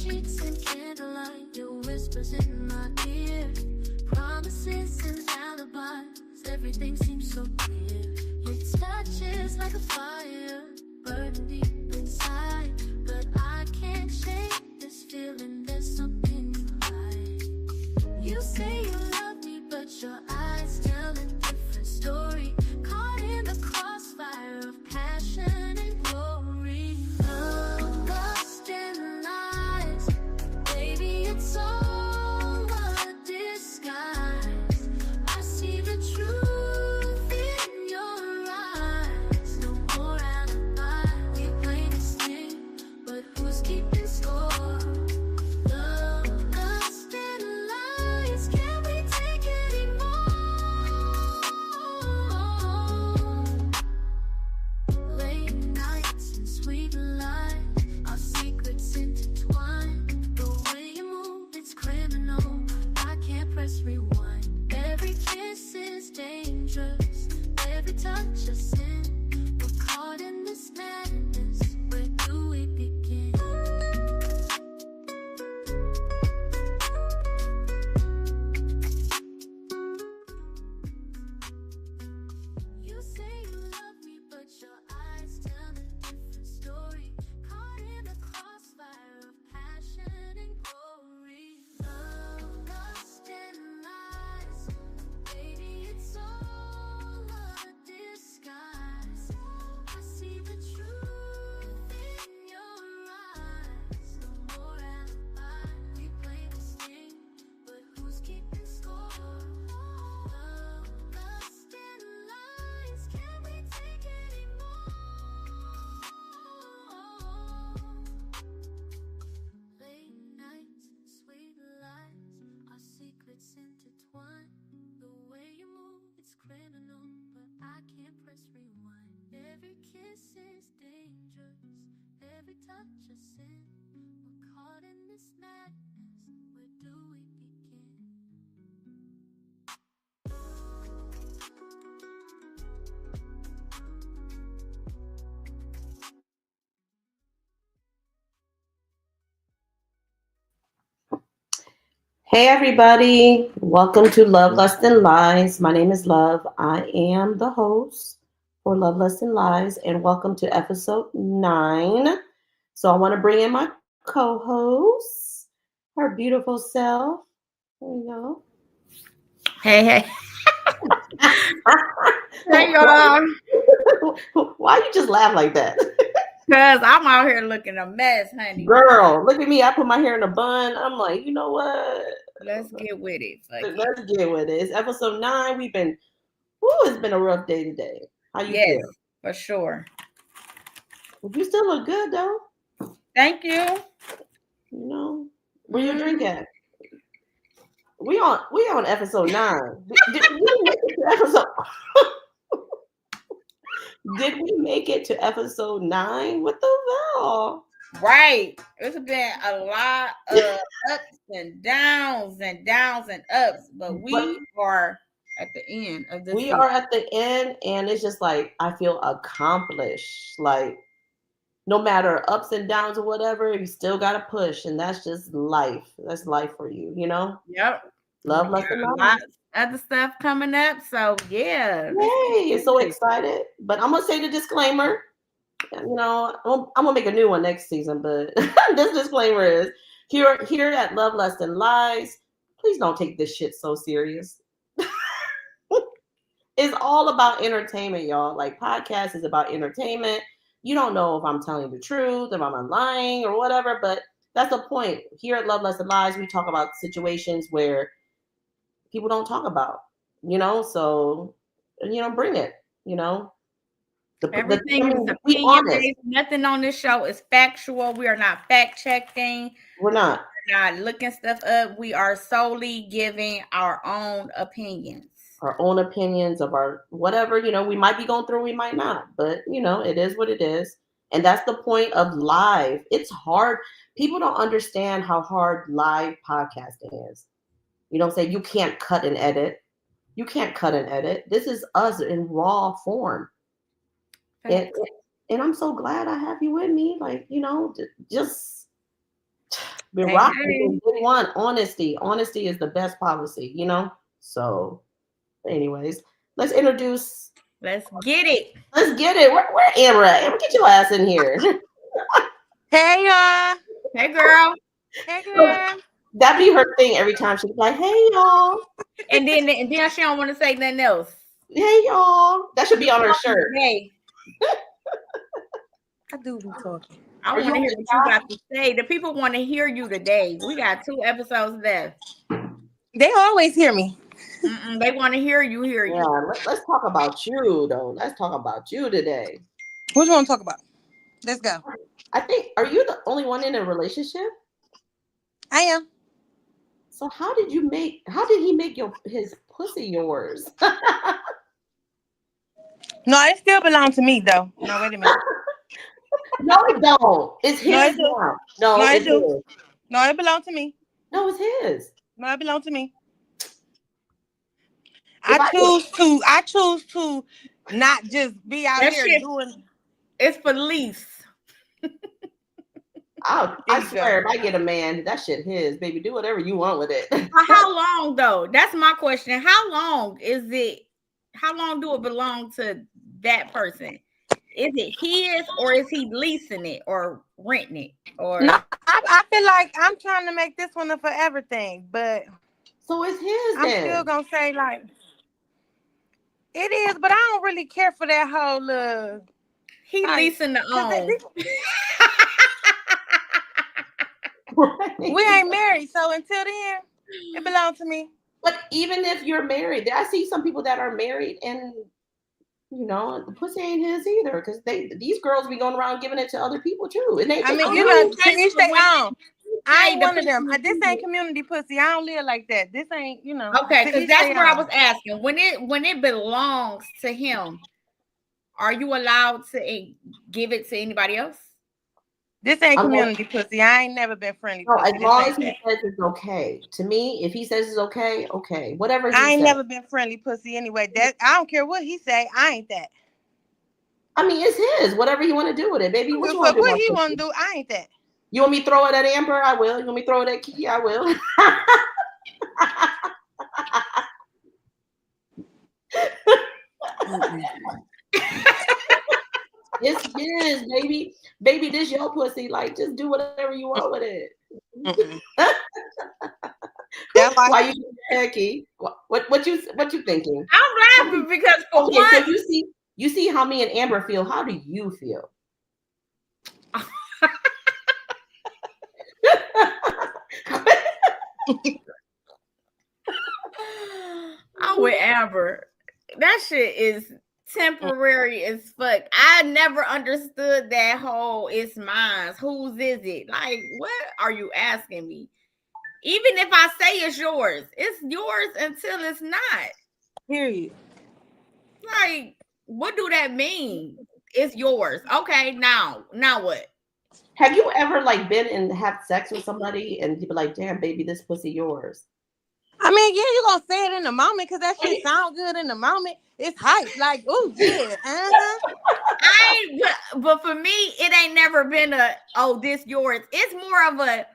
sheets and candlelight, your whispers in my ear, promises and alibis, everything seems so clear. Your touch is like a fire, burning deep inside, but I can't shake this feeling, there's something you hide. You say you love me, but your eyes tell a different story, caught in the crossfire of passion and glory. Love, lust, and lies, baby, it's all a disguise. I see the truth in your eyes. No more alibi, we play this game, but who's keeping score? Love, lust, and lies, can we take anymore? Late nights and sweet lies, our secrets intertwined. The way you move, it's criminal, I can't press rewind. Every kiss is dangerous, every touch a sin. We're caught in this madness, where do we begin? You say you love me, but your eyes tell a different story, caught in the crossfire of passion and glory. Love, lust, and lies, baby, it's all a disguise. I see the truth in your eyes. No more alibi, we play this game, but who's keeping score? Love, lust, and lies, can we take anymore? Late nights and sweet lies, our secrets intertwine. The way you move, it's criminal, but I can't press rewind. Every kiss is dangerous, every touch a sin. We're caught in this madness, where do we begin? Hey everybody, welcome to Love, Lust, and Lies. My name is Love. I am the host for Love, Lust, and Lies, and welcome to episode 9. So I want to bring in my co-host, her beautiful self. There you go. Hey, hey. Hey, y'all. Why you just laugh like that? Because I'm out here looking a mess, honey. Girl, look at me. I put my hair in a bun. I'm like, you know what? Let's get with it. Let's get with it. It's episode 9. It's been a rough day today. How you Yes, feel? for sure. You still look good though. Thank you. You know, where your drink at? We on episode 9. Did we make it to episode? Did we make it to episode 9? What the hell? Right. It's been a lot of ups and downs and ups, but we are at the end of this. We are at the end, and it's just like I feel accomplished. Like no matter ups and downs or whatever, you still gotta push, and that's just life. That's life for you, you know. Yep. Love, lust, and lies. Other stuff coming up, so yeah. Yay! So excited, but I'm gonna say the disclaimer. You know, I'm gonna make a new one next season, but this disclaimer is here at Love, Lust, and Lies. Please don't take this shit so serious. It's all about entertainment, y'all. Like podcast is about entertainment. You don't know if I'm telling the truth, if I'm lying or whatever, but that's the point. Here at Love, Lust, and Lies, we talk about situations where people don't talk about, you know, so, you know, bring it, you know. Everything is opinion-based. Nothing on this show is factual. We are not fact-checking. We're not looking stuff up. We are solely giving our own opinions. Our own opinions of our whatever, you know, we might be going through, we might not, but you know, it is what it is. And that's the point of live. It's hard. People don't understand how hard live podcasting is. You don't say you can't cut and edit. You can't cut and edit. This is us in raw form. And I'm so glad I have you with me. Like, you know, just Been Hey, rocking hey. since day one. Honesty. Honesty is the best policy, you know? So, anyways, let's introduce. Let's get it. Let's get it. Where Amber at? Amber, get your ass in here. Hey y'all. Hey, girl. Hey girl. That'd be her thing every time. She'd be like, hey, y'all. And then she don't want to say nothing else. Hey, y'all. That should be on her shirt. Hey, I do be talking. I want to hear what you got to say. The people want to hear you today. We got 2 episodes left. They always hear me. They want to hear you. Yeah, let's talk about you, though. Let's talk about you today. What you want to talk about? Let's go. I think, are you the only one in a relationship? I am. So how did he make his pussy yours? No, it still belongs to me though. No, wait a minute. No, it don't. It's his. No, it do. Now. No, No, it's it do. his. No, it belongs to me. No, it's his. No, it belongs to me. If I choose to not just be out That here shit- doing. It's for lease. I swear, if I get a man, that shit his, baby. Do whatever you want with it. For how long though? That's my question. How long is it? How long do it belong to that person? Is it his, or is he leasing it or renting it? Or No, I feel like I'm trying to make this one a forever thing, but So it's his. I'm then. still gonna say like it is, but I don't really care for that whole he like, leasing the own. We ain't married, so until then, it belongs to me. But even if you're married, I see some people that are married and the pussy ain't his either, because these girls be going around giving it to other people too. And they I mean, know, to each their own. I ain't the one of them. pussy- This ain't community pussy. I don't live like that. This ain't, Okay, to because each that's their what I own. was asking. When it belongs to him, are you allowed to give it to anybody else? This ain't community pussy. I ain't never been friendly. No, pussy. as long as he says it's okay. To me, if he says it's okay, okay. Whatever he I ain't says. never been friendly pussy anyway. That I don't care what he say. I ain't that. I mean, it's his. Whatever you want to do with it, baby. What you want to do? What he want to do, I ain't that. You want me to throw it at Amber? I will. You want me to throw it at Kiki? I will. It's his, baby. Baby, this your pussy. Like, just do whatever you want with it. That's why you hecky? What you thinking? I'm laughing because for okay, one, so you see how me and Amber feel. How do you feel? I'm with Amber. That shit is temporary as fuck. I never understood that whole "it's mine." Whose is it? Like, what are you asking me? Even if I say it's yours until it's not. Period. Like, what do that mean? It's yours. Okay, now what? Have you ever like been and have sex with somebody and you be like, damn, baby, this pussy yours? I mean, yeah, you gonna say it in the moment because that shit sound good in the moment. It's hype, like, oh yeah, But for me, it ain't never been this yours. It's more of a,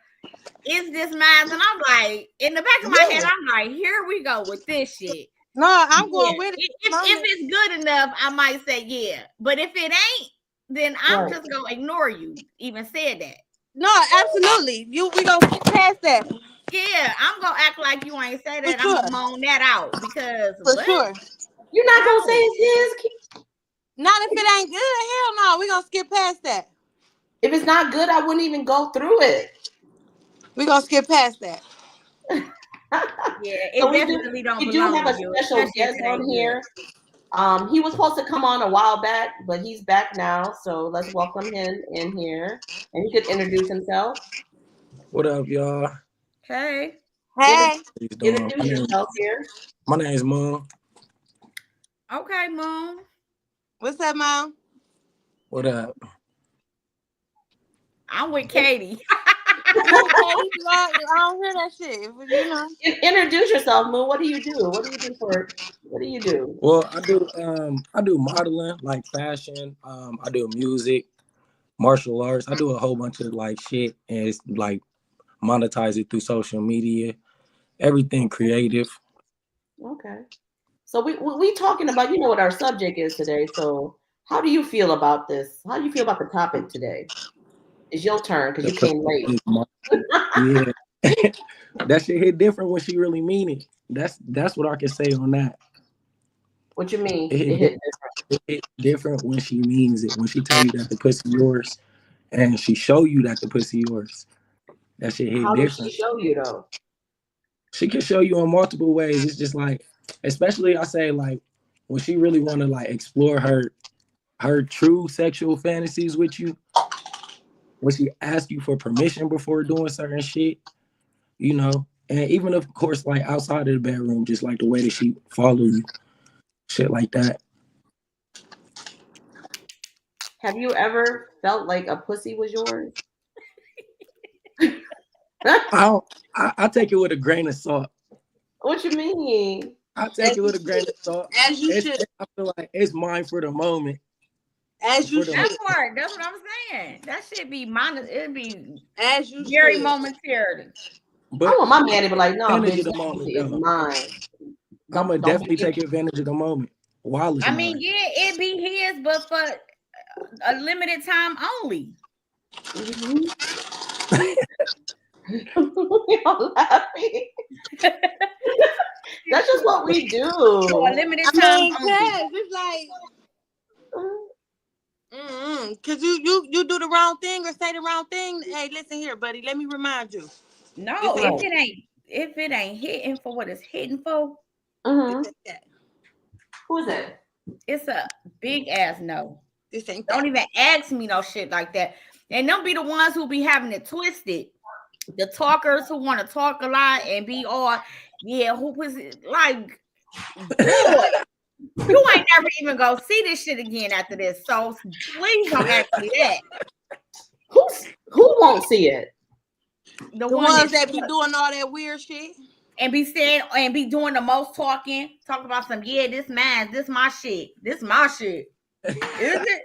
is this mine? And I'm like, in the back of my head, I'm like, here we go with this shit. No, I'm going with it. If it's good enough, I might say yeah. But if it ain't, then I'm just gonna ignore you. Even said that. No, absolutely. We gonna get past that. Yeah, I'm gonna act like you ain't say that. I'm gonna moan that out because sure. You're not gonna say it's his. Not if it ain't good. Hell no, we gonna skip past that. If it's not good, I wouldn't even go through it. We gonna skip past that. Yeah, it so definitely don't. We do have a special guest on here. He was supposed to come on a while back, but he's back now. So let's welcome him in here, and he could introduce himself. What up, y'all? Hey. Introduce yourself here. My name is Moon. Okay, Moon. What's up, Mom? What up? I'm with Katie. I don't hear that shit. Introduce yourself, Moon. What do you do? What do you do? Well, I do modeling, like fashion. I do music, martial arts. I do a whole bunch of like shit, and it's like monetize it through social media, everything creative. Okay. So we talking about, you know what our subject is today. So how do you feel about this? How do you feel about the topic today? It's your turn because you came late. Yeah. That shit hit different when she really mean it. That's what I can say on that. What you mean? It hit different. It hit different when she means it. When she tell you that the pussy yours, and she show you that the pussy yours. That shit hit How different. does she show you though? She can show you in multiple ways. It's just like, especially I say like when she really want to like explore her true sexual fantasies with you. When she asks you for permission before doing certain shit, you know, and even of course like outside of the bedroom, just like the way that she follow you, shit like that. Have you ever felt like a pussy was yours? I take it with a grain of salt. What you mean? I take it with a grain of salt. As you should. I feel like it's mine for the moment. As you should. That part, that's what I'm saying. That should be mine. It'd be As you very should. momentarily. But I want my man to be like, no, advantage bitch, of the that moment, pussy is though. mine. I'm gonna Don't definitely forget- take advantage of the moment. While it's I mine. mean, yeah, it'd be his, but for a limited time only. Y'all laughing. That's just what we do. For a limited time I mean, only. cause it's like, cause you do the wrong thing or say the wrong thing. Hey, listen here, buddy. Let me remind you. No, Right. if it ain't hitting for what it's hitting for, Mhm. This ain't that. Who is it? it's a big ass no. This ain't Don't that. even ask me no shit like that. And don't be the ones who be having it twisted. The talkers who want to talk a lot and be all, yeah, who was it? Like, boy, you ain't never even go see this shit again after this. So please don't ask me that. Who won't see it? The The one ones that be doing all that weird shit. and be saying and be doing the most talking, talk about some, yeah, this man, this my shit, this my shit. Is it?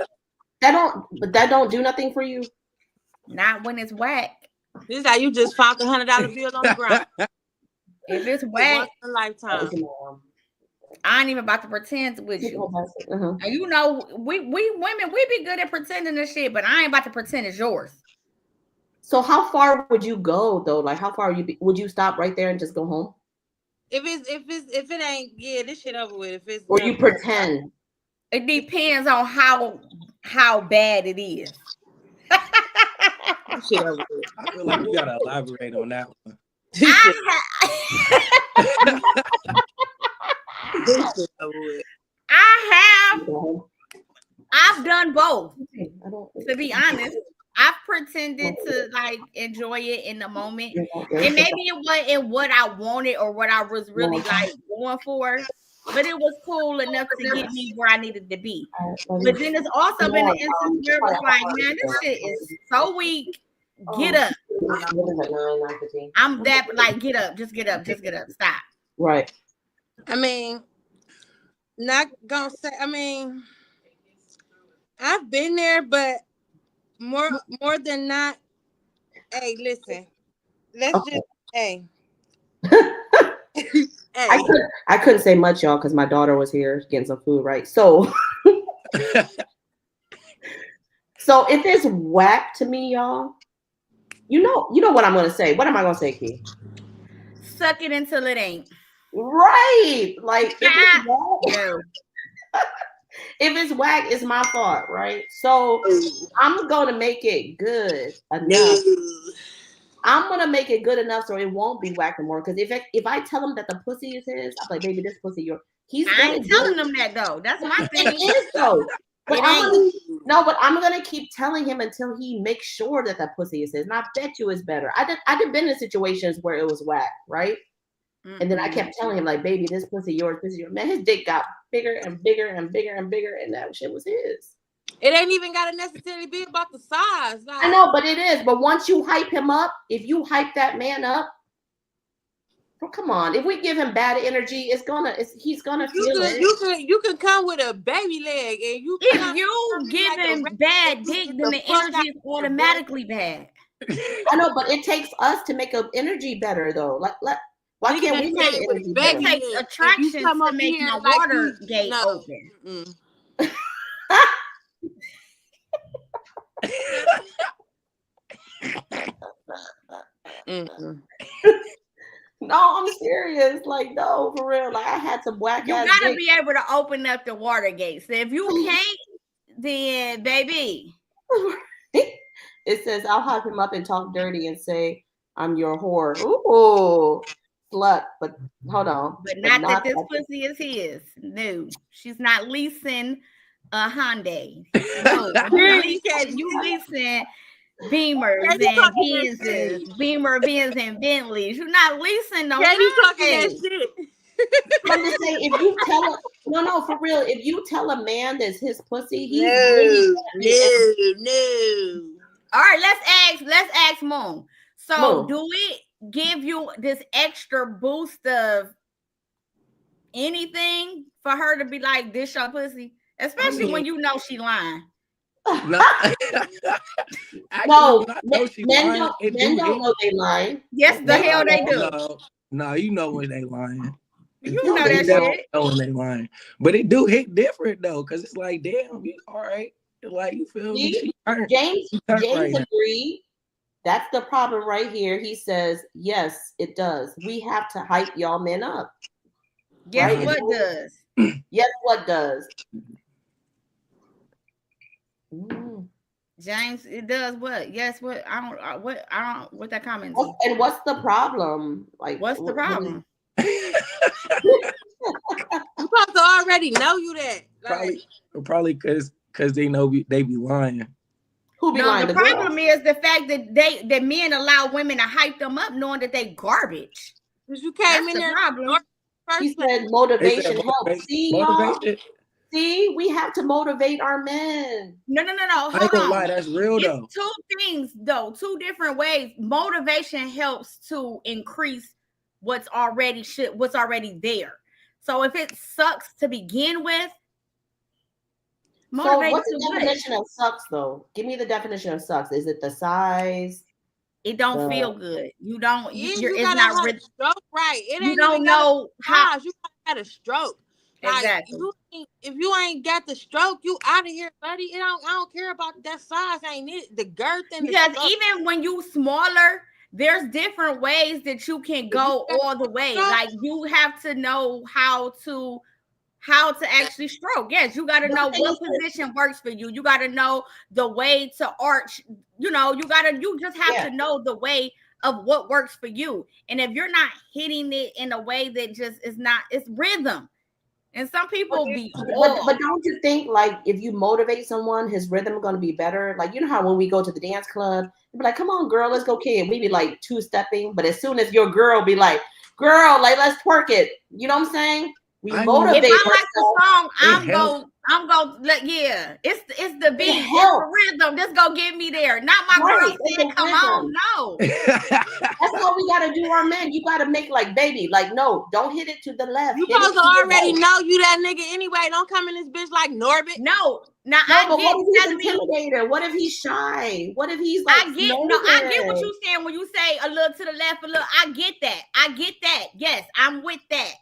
That don't do nothing for you. Not when it's whack. This is how you just found the $100 bill on the ground. If it's whack, Once in a lifetime. I ain't even about to pretend with you. Uh-huh. And you know, we women, we be good at pretending this shit, but I ain't about to pretend it's yours. So how far would you go though? Like how far would you stop right there and just go home? If it ain't, yeah, this shit over with. If it's Or you pretend? It depends on how bad it is. this shit over with. I feel like you gotta elaborate on that one. This shit over with. I've done both. I don't. To be honest, I've pretended to like enjoy it in the moment. And maybe it wasn't what I wanted or what I was really like going for, but it was cool enough to get me where I needed to be. But then it's also been an instance where it was like, man, this shit is so weak. Get up. I'm that like get up, just get up, stop. Right. I mean, not gonna say. I mean, I've been there, but more than not. Hey, listen. Let's just hey. Hey. I couldn't say much, y'all, because my daughter was here getting some food, right? So, so if it's whack to me, y'all, you know what I'm gonna say. What am I gonna say, Key? Suck it until it ain't. Right. Like if it's whack, No. if it's whack, it's my fault, right? So I'm gonna make it good enough. I'm gonna make it good enough so it won't be whack anymore. Because if I tell him that the pussy is his, I'm like, baby, this pussy yours. I ain't telling them that though. That's my thing. It is though. But I'm gonna keep telling him until he makes sure that that pussy is his. And I bet you it's better. I did been in situations where it was whack, right? And then I kept telling him, like, baby, this pussy yours, man, his dick got bigger and bigger and bigger and bigger, and that shit was his. It ain't even gotta necessarily be about the size. Like, I know, but it is. But once you hype him up, if you hype that man up, well, come on. If we give him bad energy, he's gonna feel it. You can come with a baby leg, and If you giving bad dick, then the energy is automatically bad. I know, but it takes us to make an energy better, though. Why can't we make the energy It better? takes attraction to make my water gate open. No, I'm serious. Like, no, for real. Like, I had some whack You ass. gotta be able to open up the water gates. If you can't, then baby. It says I'll hype him up and talk dirty and say I'm your whore. Ooh, slut. But hold on. But not that this pussy is his. No, she's not leasing a Hyundai. No, you leasing Beamers and Benzes, Benz and Bentleys. You're not leasing no. That shit. I'm just saying, if you tell no, for real, if you tell a man that's his pussy, he's no. All right, let's ask Moon. So do it give you this extra boost of anything for her to be like, this your pussy? Especially when you know she lying. Men don't know they lying. Yes, the hell they do. No, you know when they lying. You know that shit. Know when they lying. But it do hit different though, because it's like, damn, you all right. Like, you feel me? James agreed. That's the problem right here. He says, yes, it does. We have to hype y'all men up. Guess right? What does? Yes, what does? James, it does what? Yes, what? I don't what that comment. And what's the problem? Like, what's the problem? You supposed to already know you that. Probably because they know they be lying. Who be lying? The problem is the fact that men allow women to hype them up knowing that they garbage. Because you came in there. He said motivation helps. See, we have to motivate our men. No. Hold I ain't gonna lie, that's real though. Two things though, two different ways. Motivation helps to increase what's already there. So if it sucks to begin with, so what's the definition of sucks though? Give me the definition of sucks. Is it the size? It don't feel good. You don't. It's not a stroke, right? You don't know how you had a stroke. Exactly. Like, if you ain't got the stroke, you out of here, buddy. I don't care about that size. Ain't it the girth and because even when you smaller, there's different ways that you can go all the way. Like you have to know how to actually stroke. Yes, you got to know what position works for you. You got to know the way to arch. You just have to know the way of what works for you. And if you're not hitting it in a way that just is not, it's rhythm. And some people but don't you think like if you motivate someone, his rhythm is going to be better? Like, you know how when we go to the dance club, be like, come on, girl, let's go kid. We be like two-stepping, but as soon as your girl be like, girl, like let's twerk it. You know what I'm saying? We motivate. If I like the song, I'm going it's the beat, it's the rhythm. Just go get me there. Not my girl saying, come on, no. That's what we gotta do, our men. You gotta make like, baby, like, no, don't hit it to the left. You supposed to already know you that nigga anyway. Don't come in this bitch like Norbit. No, but what if he's intimidated? What if he's shy? What if he's like, I get what you're saying when you say a little to the left, a little. I get that. Yes, I'm with that.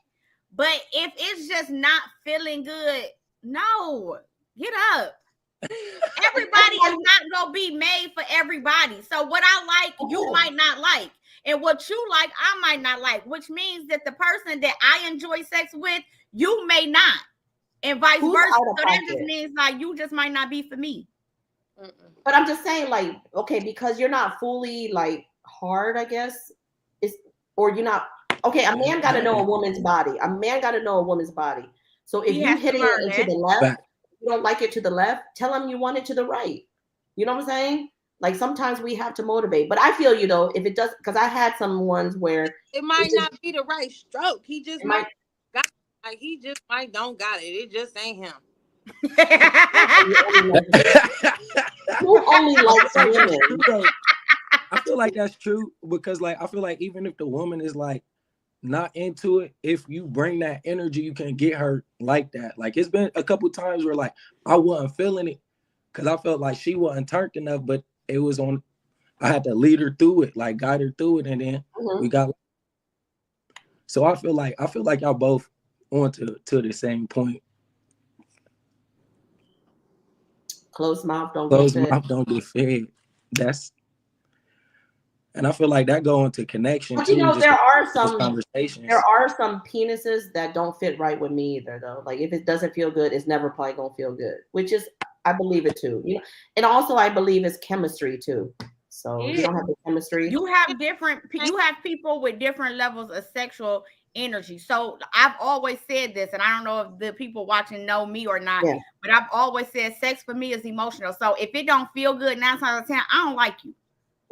But if it's just not feeling good, no, get up. Everybody is not gonna be made for everybody. So what I like, you might not like. And what you like, I might not like, which means that the person that I enjoy sex with, you may not. And vice versa. So that just means like you just might not be for me. But I'm just saying, like, okay, because you're not fully like hard, I guess. Or you're not. Okay, a man got to know a woman's body. A man got to know a woman's body. So if you hit it into the left, you don't like it to the left, tell him you want it to the right. You know what I'm saying? Like sometimes we have to motivate. But I feel you though, if it does, because I had some ones where it might not be the right stroke. He just might don't got it. It just ain't him. Who only likes women? I feel like that's true because like I feel like even if the woman is like not into it, if you bring that energy, you can get her like that. Like it's been a couple times where like I wasn't feeling it because I felt like she wasn't turned enough, but it was on I had to lead her through it, like guide her through it, and then we got. So I feel like y'all both on to the same point. Closed mouth don't get fed. And I feel like that go into connection. But too, there are some conversations. There are some penises that don't fit right with me either, though. Like if it doesn't feel good, it's never probably gonna feel good. Which is, I believe it too. And also I believe it's chemistry too. So you don't have the chemistry. You have people with different levels of sexual energy. So I've always said this, and I don't know if the people watching know me or not, but I've always said sex for me is emotional. So if it don't feel good 9 times out of 10, I don't like you.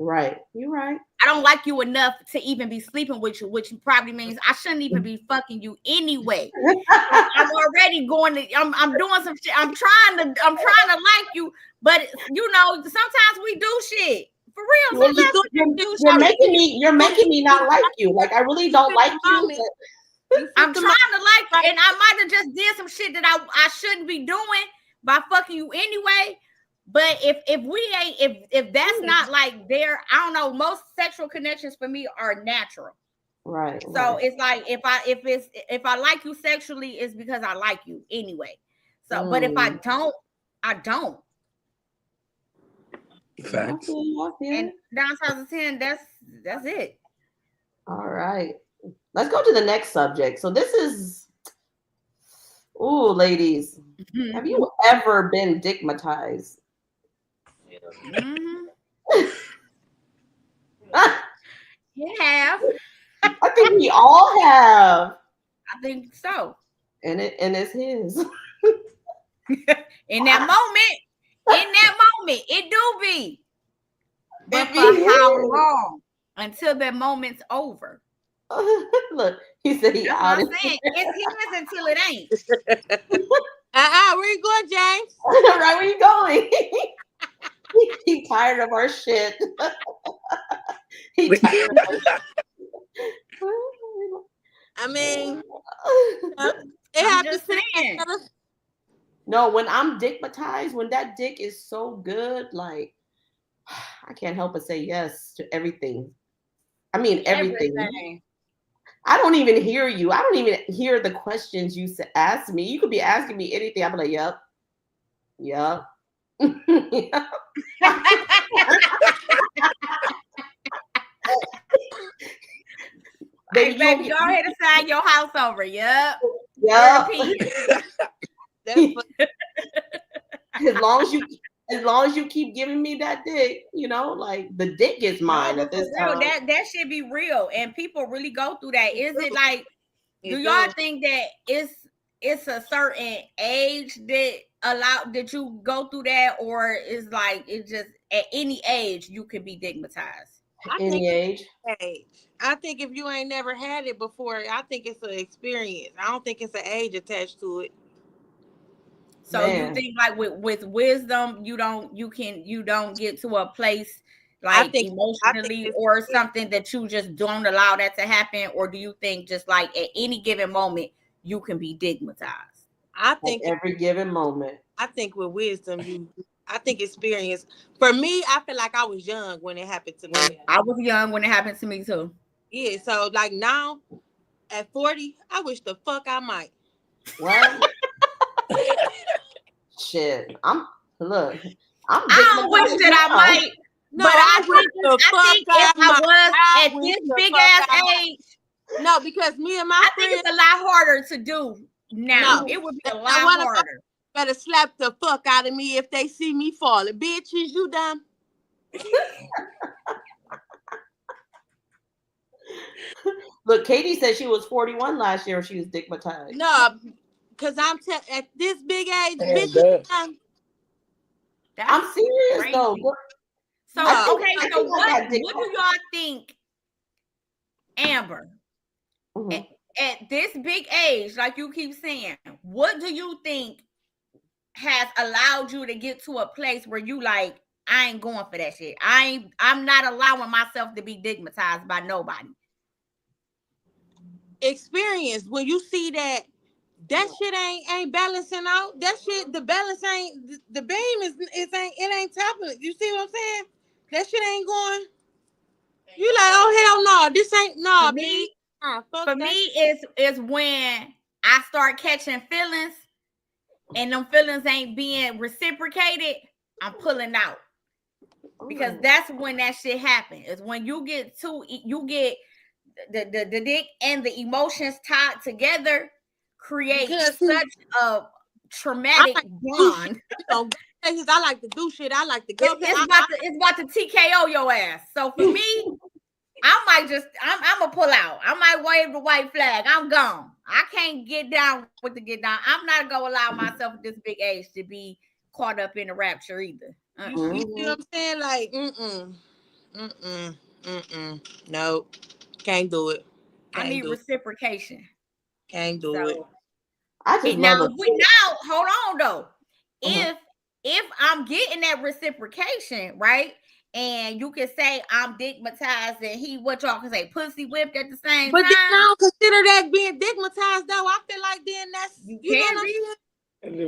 Right. You're right. I don't like you enough to even be sleeping with you, which probably means I shouldn't even be fucking you anyway. I'm already going to, I'm doing some shit. I'm trying to like you, but sometimes we do shit. For real. Well, you're making me not like you. Like I really don't like you. I'm trying to like you, and I might have just did some shit that I shouldn't be doing by fucking you anyway. But if that's not like there, I don't know. Most sexual connections for me are natural. Right. So it's like if I like you sexually, it's because I like you anyway. So, but if I don't, I don't. Facts. And 9 times out of 10, that's it. All right. Let's go to the next subject. So this is, ladies, have you ever been digmatized? You have. I think we all have. I think so. And it's his. In that moment, it do be. But for how long? Until that moment's over. Look, he said he out. I'm saying it's his until it ain't. Where you going, James? Right, where you going? He tired of our shit. He tired of our shit. I mean, it happens. No, when I'm digmatized, when that dick is so good, like I can't help but say yes to everything. I mean everything. I don't even hear you. I don't even hear the questions you ask me. You could be asking me anything. I'll be like, yep. Baby, go ahead and sign your house over. Yep. As long as you keep giving me that dick, like the dick is mine at this time. That should be real, and people really go through that. Is it like? Do y'all think that it's a certain age that you go through that, or is like it's just at any age you can be digmatized? Any age. I think if you ain't never had it before, I think it's an experience. I don't think it's an age attached to it. So you think like with wisdom, you don't get to a place like emotionally or something that you just don't allow that to happen, or do you think just like at any given moment you can be digmatized? I think at every given moment. I think with wisdom, I think experience. For me, I feel like I was young when it happened to me. I was young when it happened to me too. Yeah, so like now at 40, I wish the fuck I might. What? Shit. I don't wish that I might. No, but I think if I was at this big ass age. No, because me and my friends, think it's a lot harder to do now. It would be a lot harder. Better slap the fuck out of me if they see me falling. Bitch, is you dumb? Look, Katie said she was 41 last year when she was digmatized. No, because I'm at this big age, bitch. I'm serious crazy. Though. So what do y'all think, Amber? Mm-hmm. At this big age, like you keep saying, what do you think has allowed you to get to a place where you like, I ain't going for that shit. I'm not allowing myself to be digmatized by nobody. Experience. When you see that shit ain't balancing out, that shit, the balance ain't, the beam it ain't topping. You see what I'm saying? That shit ain't going. You like, oh hell no, this ain't no. For me, fuck for that me shit. is when I start catching feelings and them feelings ain't being reciprocated, I'm pulling out. Because that's when that shit happens. Is when you get the dick and the emotions tied together, create Because such a traumatic bond. I like to do shit. I like to go. It's about to TKO your ass. So for me, I'm gonna pull out. I might wave the white flag. I'm gone. I can't get down with the get down. I'm not gonna allow myself at this big age to be caught up in the rapture either. You see what I'm saying? Like, no, can't do it. I need reciprocation. Can't do it. I just now, love hold on though. If I'm getting that reciprocation, right? And you can say I'm digmatized and he what y'all can say pussy whipped at the same but time. But I don't consider that being digmatized though. I feel like then that's you can know be.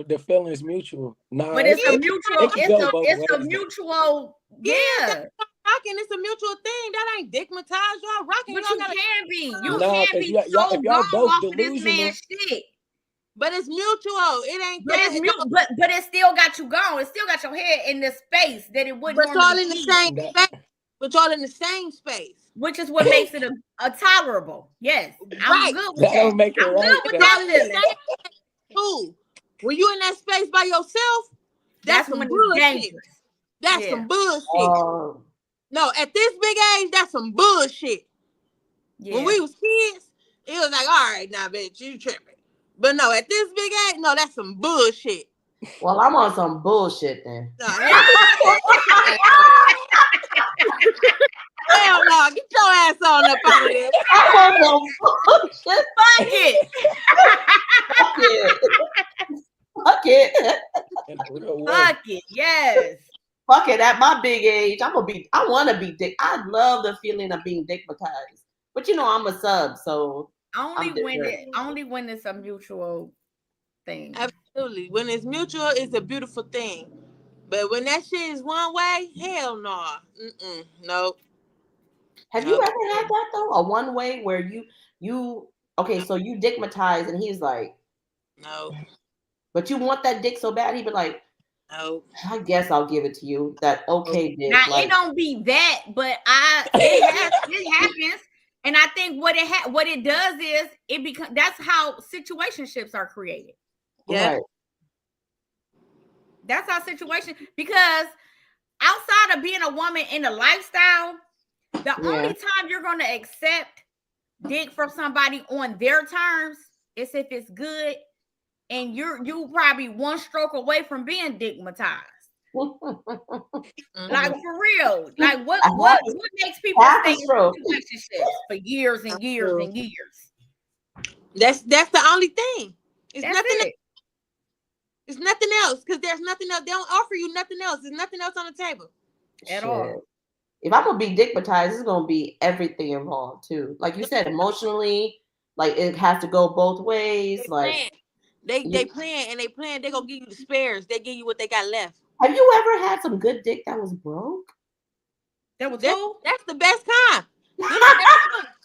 The feeling's mutual. Nah, but it's a mutual. It's a mutual. Yeah. Rocking, it's a mutual thing. That ain't digmatized. Y'all rocking. But y'all you can be. You nah, can be if so y'all both off delusional, of this man's shit. But it's mutual. It ain't. But it's but it still got you going. It still got your head in the space that it wouldn't. But y'all in the same space. But y'all in the same space. Which is what makes it a tolerable. Yes, I'm good with that. Don't make it I'm right. good with that feeling. Cool. When you in that space by yourself, that's some bullshit. That's some bullshit. No, at this big age, that's some bullshit. Yeah. When we was kids, it was like, all right, now, bitch, you tripping. But no, at this big age, no, that's some bullshit. Well, I'm on some bullshit then. No, hell no, get your ass on up out of there. I'm on some bullshit. Fuck it. Fuck it. Fuck it. Fuck it. Yes. Fuck it. At my big age, I want to be dick. I love the feeling of being dickmatized. But you know, I'm a sub, so only when it's a mutual thing. Absolutely. When it's mutual, it's a beautiful thing. But when that shit is one way, hell no. Nope. Have you ever had that though? A one way where you okay, so you dickmatized and he's like, no. But you want that dick so bad, he'd be like, no. I guess I'll give it to you. That okay dick. Now it don't be that, but it happens. And I think what it does is it becomes that's how situationships are created. Yeah. Right. That's how because outside of being a woman in a lifestyle, the only time you're gonna accept dick from somebody on their terms is if it's good, and you probably one stroke away from being digmatized. Like for real. Like what makes people stay in relationships for years and years and years? That's the only thing. It's that's nothing. It. It's nothing else because there's nothing else. They don't offer you nothing else. There's nothing else on the table at all. If I'm gonna be dickmatized, it's gonna be everything involved too. Like you said, emotionally, like it has to go both ways. They plan and they plan. They gonna give you the spares. They give you what they got left. Have you ever had some good dick that was broke? That was that's the best kind.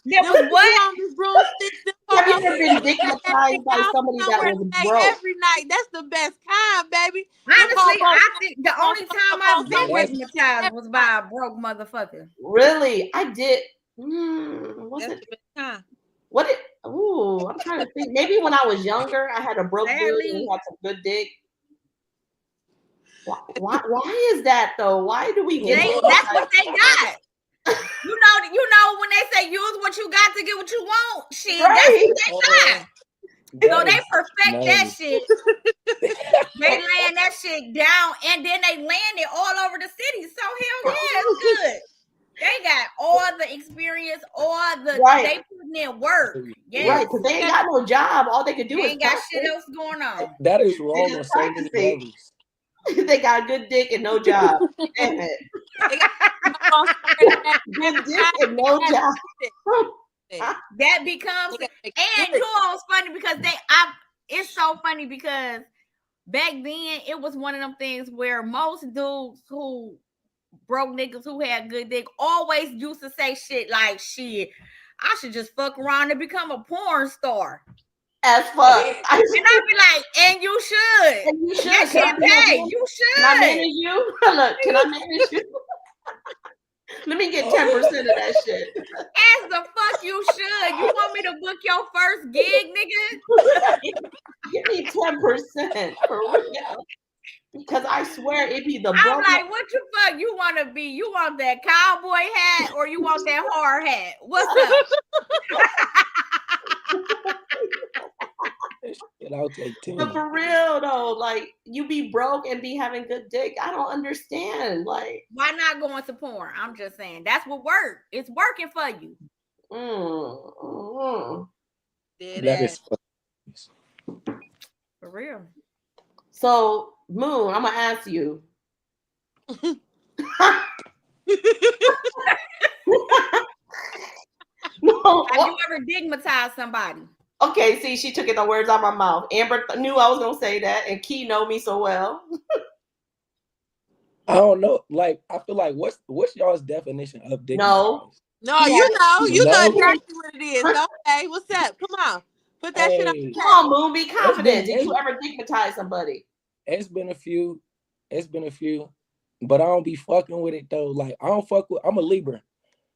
That was what? Have you ever been dickmatized by somebody that was broke? Every night. That's the best kind, baby. Honestly, I think the only time I've been dickmatized was by a broke motherfucker. Really? I did. What's it? What it? Ooh, I'm trying to think. Maybe when I was younger, I had a broke dude and he had some good dick. Why is that though? Why do we get that's what they got? You know when they say use what you got to get what you want, shit. Right. That's what they got. So they perfect that shit. They laying that shit down and then they land it all over the city. So hell yeah, it's good. They got all the experience, they putting in work. Yes. Right, because they ain't got no job. All they could do is ain't got shit else going on. That is wrong on so many levels. They got good dick and no job. Damn it. Good dick and no job. That becomes and you know it's funny because it's so funny because back then it was one of them things where most dudes who broke niggas who had good dick always used to say shit like, shit, I should just fuck around and become a porn star. As fuck. And I'd be like, and you should. And you should. That shit pay. You should. Can I manage you? Look, can I manage you? Let me get 10% of that shit. As the fuck you should. You want me to book your first gig, nigga? Give me 10% for real. Because I swear it be the I'm broke. like, what you fuck you want to be? You want that cowboy hat or you want that hard hat? What's up? I'll take 10. But for real though, like you be broke and be having good dick. I don't understand. Like, why not go into porn? I'm just saying that's what work. It's working for you. That is For real. So Moon, I'm gonna ask you. Have you ever digmatized somebody? Okay, see, she took it the words out of my mouth. Amber knew I was gonna say that, and Key know me so well. I don't know. Like, I feel like what's y'all's definition of dick? No, you know exactly what it is. Okay, what's up? Come on, put that shit on. Come on, Moon, be confident. Did you ever digmatize somebody? It's been a few, but I don't be fucking with it though. Like, I don't fuck with. I'm a Libra,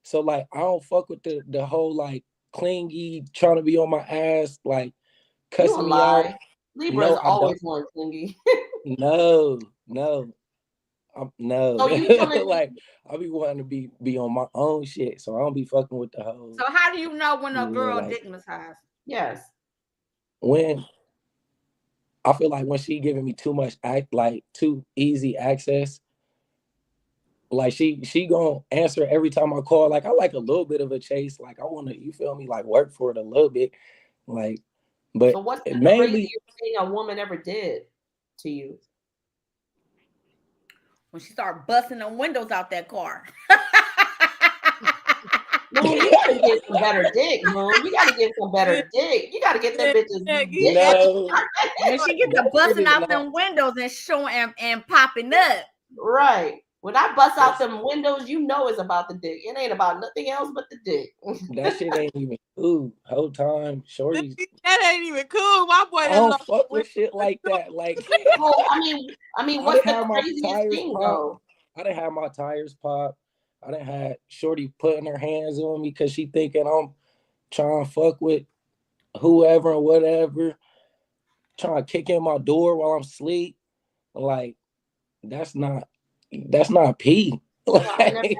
so like I don't fuck with the whole like clingy, trying to be on my ass, like cussing me out. Libras always want clingy. No. So you like I be wanting to be on my own shit, so I don't be fucking with the whole. So how do you know when a girl like, digmatized? Yes. When I feel like when she giving me too much too easy access. Like she gonna answer every time I call. Like I like a little bit of a chase. Like I want to, you feel me? Like work for it a little bit. Like, but so what's the mainly craziest thing a woman ever did to you? When she started busting the windows out that car. Moon, you gotta get some better dick, Moon. You gotta get some better dick. You gotta get them bitches. No. When she get the busting out them windows and showing and popping up. Right. When I bust out them windows, you know it's about the dick. It ain't about nothing else but the dick. That shit ain't even cool. Whole time, shorty. That ain't even cool. My boy I don't fuck with shit like that. Like, well, I mean, what's the craziest thing though? I didn't have my tires pop. I didn't have shorty putting her hands on me because she thinking I'm trying to fuck with whoever and whatever, trying to kick in my door while I'm asleep. Like, that's not P. Like,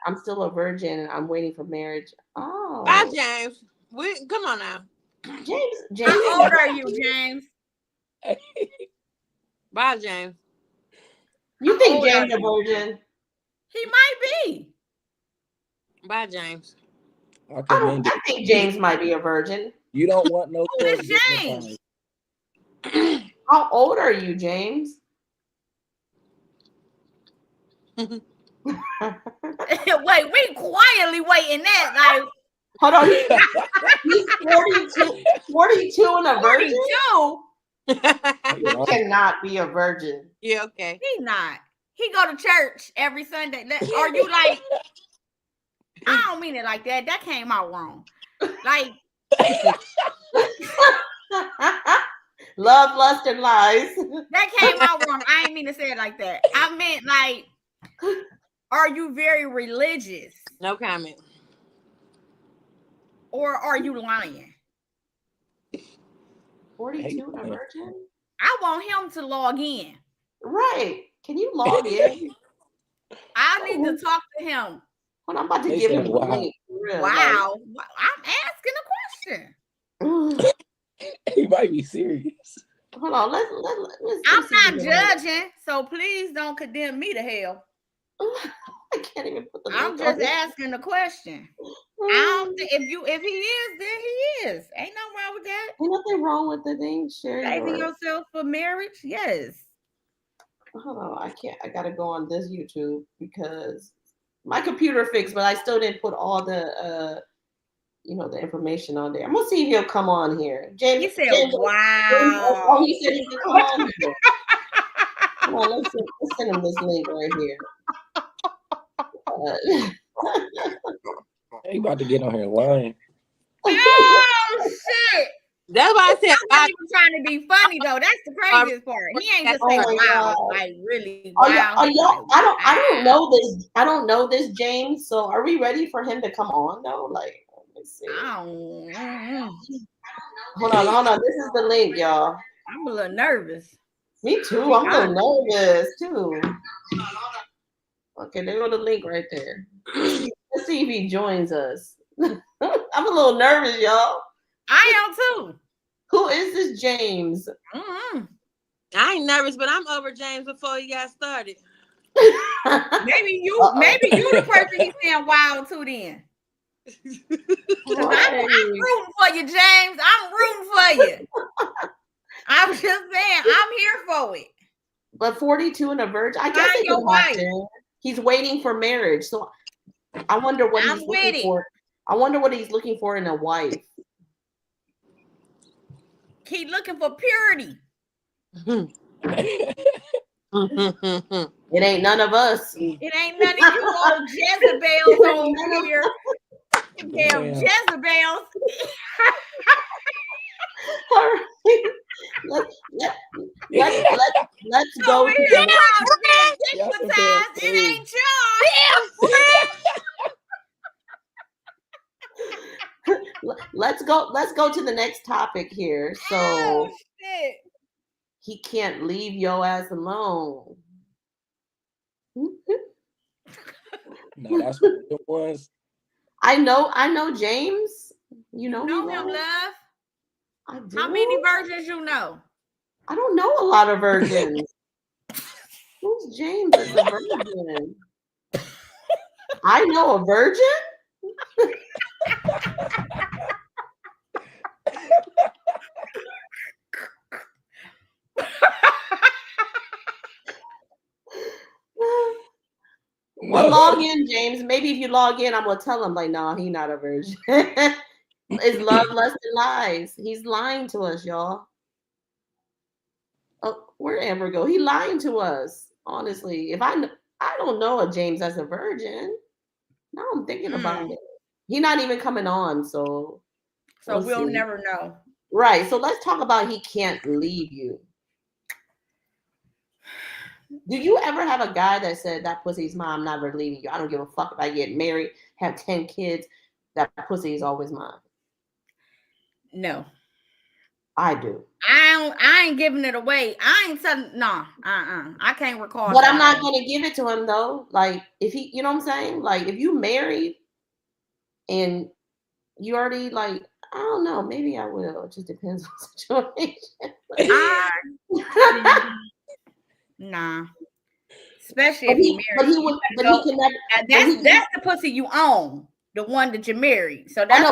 I'm still a virgin and I'm waiting for marriage. Oh, bye, James. Come on now. James. How old are you, James? Bye, James. You think James a virgin? He might be. Bye, James. I think James might be a virgin. You don't want no. Who is James? How old are you, James? Wait, we quietly waiting that. Like, hold on. He's 42 and a virgin? 42? He cannot be a virgin. Yeah, okay. He not. He go to church every Sunday. Are you like, I don't mean it like that. That came out wrong. Like, love, lust, and lies. That came out wrong. I ain't mean to say it like that. I meant like, are you very religious? No comment. Or are you lying? 42 and a virgin? I want him to log in. Right. Can you log in? I need to talk to him. Well, I'm about to give him a link. Wow. I'm asking a question. He might be serious. Hold on. Let's I'm not judging, so please don't condemn me to hell. I can't even put the I'm just asking the question. I don't think if he is, then he is. Ain't nothing wrong with that. Ain't nothing wrong with the thing. Saving yourself for marriage, yes. Hold on, I can't. I gotta go on this YouTube because my computer fixed, but I still didn't put all the the information on there. I'm gonna see if he'll come on here. James, he said, James, "Wow." Oh, he said he can come on here. Come on, let's send him this link right here. You about to get on here lying. Oh shit! That's why I said I'm not even trying to be funny though. That's the craziest part. He ain't just Oh saying my wow, God. like really Are wow. y'all, He's like, I don't wow. know this. I don't know this, James. So are we ready for him to come on though? Like, let me see. Hold on. This is the link, y'all. I'm a little nervous. Me too. I'm a little nervous too. Okay, there go the link right there. Let's see if he joins us. I'm a little nervous, y'all. I am too. Who is this James? Mm-hmm. I ain't nervous, but I'm over James before he got started. Maybe you the person he's saying wow to then. Right. I'm rooting for you, James. I'm rooting for you. I'm just saying, I'm here for it. But 42 and a virgin, I guess Find your wife. He's waiting for marriage. So I wonder what he's looking for. I wonder what he's looking for in a wife. He's looking for purity. It ain't none of us. It ain't none of you old Jezebels over here. Damn Jezebels. Let's go. It ain't yours. Let's go to the next topic here. So shit. He can't leave your ass alone. No, that's what it was. I know James. You know him, love. I do. How many virgins you know? I don't know a lot of virgins. Who's James as a virgin? I know a virgin? Well, log in, James. Maybe if you log in, I'm gonna tell him like, no, he not a virgin. It's love, lust, and lies. He's lying to us, y'all. Oh, where'd Amber go? He lying to us. Honestly, if I don't know a James as a virgin. Now I'm thinking about it. He's not even coming on, so we'll never know. Right. So let's talk about he can't leave you. Do you ever have a guy that said that pussy's mine, I'm never leaving you? I don't give a fuck if I get married, have 10 kids, that pussy is always mine. No. I do. I ain't giving it away. I ain't telling I can't recall. But I'm not gonna give it to him though. Like if he, you know what I'm saying? Like if you married and you already like, I don't know, maybe I will. It just depends on the situation. Nah. Especially if you married. That's the pussy you own. The one that you married. So that's